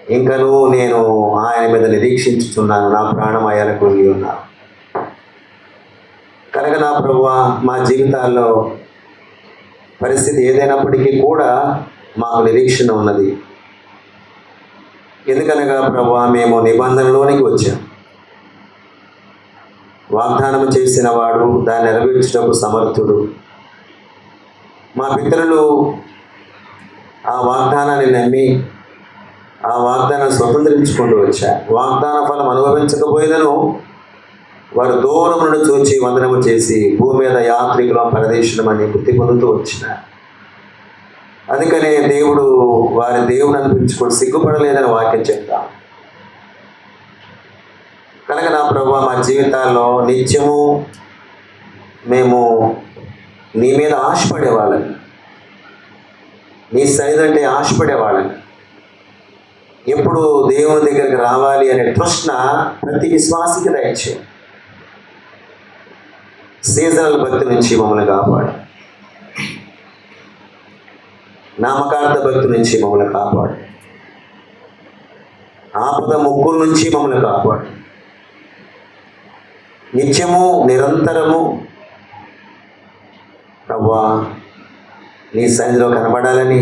ఇంకను నేను ఆయన మీద నిరీక్షించుచున్నాను. నా ప్రాణం ఆయన కృంగి ఉన్నాను కనుక నా ప్రభువా మా జీవితాల్లో పరిస్థితి ఏదైనప్పటికీ కూడా మాకు నిరీక్షణ ఉన్నది. ఎందుకనగా ప్రభువా మేము నిబంధనలోనికి వచ్చాం. వాగ్దానం చేసిన వాడు దాన్ని నెరవేర్చుటకు సమర్థుడు. మా పితరులు ఆ వాగ్దానాన్ని నమ్మి ఆ వాగ్దానాన్ని స్వతంత్రించుకుంటూ వచ్చారు. వాగ్దాన ఫలం అనుభవించకపోయినను వారు దూరం నుండి చూచి వందనము చేసి భూమి మీద యాత్రికులం, పరదేశులం అని వృత్తి పొందుతూ వచ్చినారు. అందుకనే దేవుడు వారి దేవుడు అనిపించుకొని సిగ్గుపడలేదని వాక్యం చెప్తాం. కనుక నా ప్రభువా మా జీవితాల్లో నిత్యము మేము నీ మీద ఆశపడేవాళ్ళని, నీ సన్నిధి ఆశపడేవాళ్ళని, ఎప్పుడు దేవుని దగ్గరికి రావాలి అనే తృష్ణ ప్రతి విశ్వాసికి దయచేయి. సీజనల్ భక్తి నుంచి మమ్మల్ని కాపాడు. నామకార్థ భక్తి నుంచి మమ్మల్ని కాపాడు. ఆపద ముక్కుల నుంచి మమ్మల్ని కాపాడు. నిత్యము నిరంతరము ప్రభువా నీ సన్నిధిలో కనబడాలని,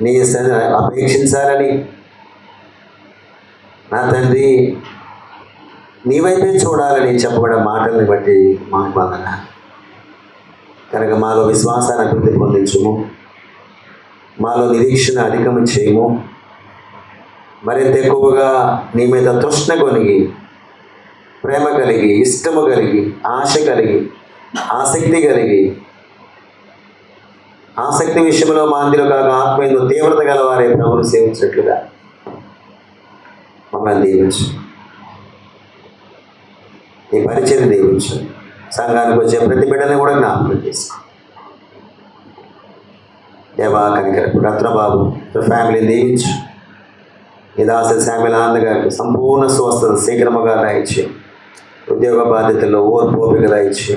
నీ సన్నిధిని అపేక్షించాలని నా తండ్రి నీ వైపే చూడాలని చెప్పబడే మాటల్ని బట్టి మాకు వందన. కనుక మాలో విశ్వాసాన్ని అభివృద్ధి పొందించుము, మాలో నిరీక్షణ అధికము చేయము. మరింత ఎక్కువగా నీ మీద తృష్ణ కొనిగి, ప్రేమ కలిగి, ఇష్టము కలిగి, ఆశ కలిగి, ఆసక్తి కలిగి, ఆసక్తి విషయంలో మాందిలో కాక ఆత్మీయంలో తీవ్రత గలవారే ప్రభువును సేవించినట్లుగా మమ్మల్ని దీవించు. నీ పరిచయం దీవించు. సంఘానికి వచ్చే ప్రతి బిడ్డని కూడా జ్ఞాపకం చేసుకో. దేవా కనికరపు రత్నబాబు ఫ్యామిలీని దీవించు. ఈ దాస శామ్యుల్ ఆనంద్ గారికి సంపూర్ణ స్వస్థత శీఘ్రముగా దయచే. ఉద్యోగ బాధ్యతల్లో ఓర్పోపిక దయచే.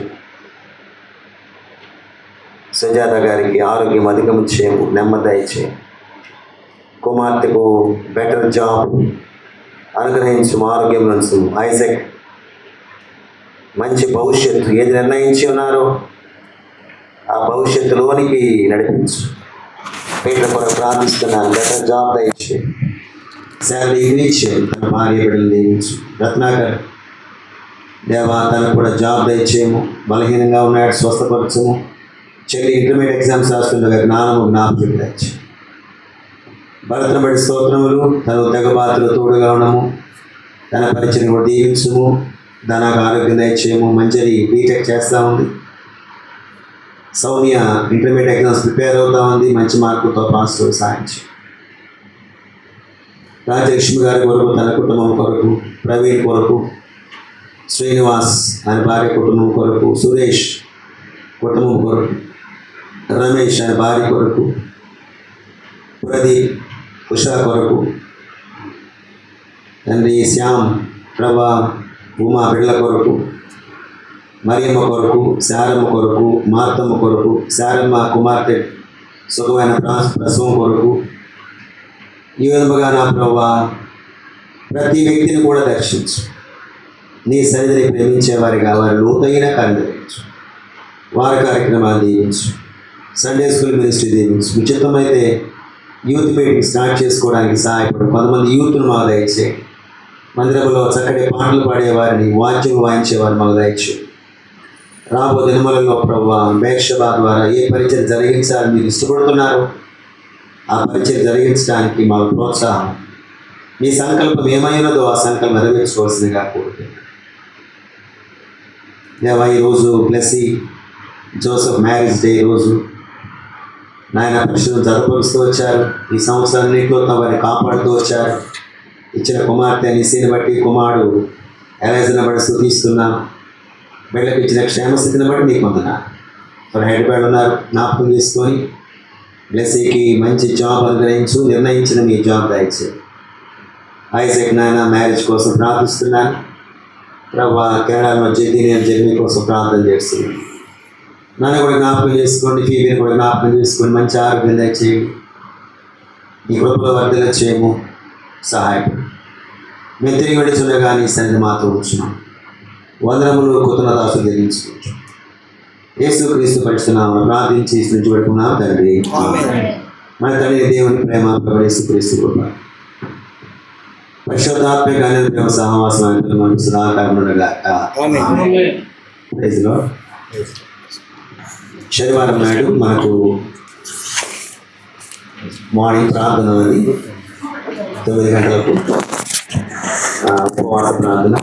సుజాత గారికి ఆరోగ్యం అధికము చేయము, నెమ్మది దయచే. కుమార్తెకు బెటర్ జాబ్ అనుగ్రహించు, ఆరోగ్యం నుంచి. ఐజాక్ మంచి భవిష్యత్తు ఏది నిర్ణయించి ఉన్నారో ఆ భవిష్యత్తులోనికి నడిపించు. వీళ్ళ కొరకు ప్రార్థిస్తున్నాను. బెటర్ జాబ్ దయచే, శాలరీ ఇచ్చే. తన భార్య బిడ్డలు దీవించు. రత్నాకర్ దేవా తనకు కూడా జాబ్ దయచేయము. బలహీనంగా ఉన్నాడు, స్వస్థపరచము. చెల్లి ఇంటర్మీడియట్ ఎగ్జామ్స్ రాస్తుండగా జ్ఞానము జ్ఞాపకం దయచే. భరతను బట్టి స్తోత్రములు. తన ఉద్యోగబాతులు తోడుగా ఉండము. తన పరిచయం కూడా దీవించుము. దానికి ఆరోగ్యం దయచేయము. మంజరి బీటెక్ చేస్తూ ఉంది. సౌమ్య ఇంటర్మీడియట్ ఎగ్జామ్స్ ప్రిపేర్ అవుతూ ఉంది. మంచి మార్కులతో పాస్ సాధించి. రాజలక్ష్మి గారి కొరకు, తన కుటుంబం కొరకు, ప్రవీణ్ కొరకు, శ్రీనివాస్ ఆయన భార్య కుటుంబం కొరకు, సురేష్ కుటుంబం కొరకు, రమేష్ ఆయన భార్య కొరకు, ప్రదీప్ ఉషా కొరకు, తండ్రి శ్యామ్, ప్రభా, ఉమా బిళ్ళ కొరకు, మరియమ్మ కొరకు, శారమ్మ కొరకు, మార్తమ్మ కొరకు, శారమ్మ కుమార్తె సుఖమైన ప్రసవం కొరకు, ఈ విధముగా నా ప్రభా ప్రతి వ్యక్తిని కూడా దర్శించు. నీ సన్నిధిని ప్రేమించేవారిగా వారి లోతైన కార్యక్రమించు. వారి కార్యక్రమాలు దీవించు. సండే స్కూల్ మినిస్ట్రీ దీవించు. ఉచితమైతే యూత్ మీటింగ్ స్టార్ట్ చేసుకోవడానికి సహాయపడు. 10 మంది యూత్ను మాకు దయచే. మందిరంలో చక్కటి పాటలు పాడేవారిని, వాద్యం వాయించేవారు మాకు దయచే. రాబో దినములలో ప్రభావ బేక్షబా ద్వారా ఏ పరిచయం జరిగించాలని మీరు ఇష్టపడుతున్నారో ఆ పరిచయం జరిగించడానికి మాకు ప్రోత్సాహం. మీ సంకల్పం ఏమైనదో ఆ సంకల్పం నెరవేర్చుకోవాల్సిందిగా కోరుతున్నాను. దేవా ఈరోజు బ్లెస్సీ జోసెఫ్ మ్యారేజ్ డే రోజు నాయన పరీక్షను జతపరుస్తూ వచ్చారు. ఈ సంవత్సరాన్నింటిలో వారిని కాపాడుతూ వచ్చారు. ఇచ్చిన కుమార్తె నిశీని బట్టి, కుమారుడు ఎలైజను బట్టి స్తుతిస్తున్నాం. బిడ్డలకు ఇచ్చిన క్షేమస్థితిని బట్టి మీకు వందనాలు. వారు హైదరాబాద్ ఉన్నారు, జ్ఞాపకం చేసుకొని బ్లెస్సీకి మంచి జాబ్ అనుగ్రహించు. నిర్ణయించిన మీ జాబ్ దయచే. ఐజాక్ నాయన మ్యారేజ్ కోసం ప్రార్థిస్తున్నాను. ప్రభా కెనడాలో జర్నీ కోసం ప్రార్థన చేస్తున్నాను. నన్ను కూడా జ్ఞాపకం చేసుకోండి. ఫీబీని కూడా జ్ఞాపకం చేసుకొని మంచి ఆరోగ్యం దయచేయండి. ఈ కృపలో వర్ధన చేయము, సహాయపడు. మేము తిరిగి వెళ్ళి కానీ సన్నిధి మాతో ఉంచున్నాం. వందనములు కృతజ్ఞతాస్తుతులు చెల్లించుకోవచ్చు. యేసుక్రీస్తు పరిశుద్ధనామమున ప్రార్థించి నుంచి పెట్టుకున్నాం తండ్రి. మన తండ్రి దేవుని ప్రేమ, ప్రభు యేసుక్రీస్తు కృప, పరిశుద్ధాత్మ గాని ప్రేమ సహవాసం మనకు సదాకాలం ఉండగాక. Praise lord. శనివారం నాడు మనకు మార్నింగ్ ప్రార్థన ఉంది 9 గంటలకు ఉపవాస ప్రార్థన.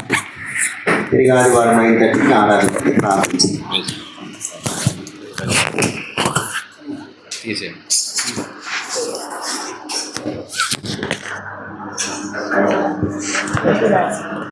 తిరిగి ఆదివారం 9:30కి ఆరాధనకి ప్రార్థించింది. తీసేయండి.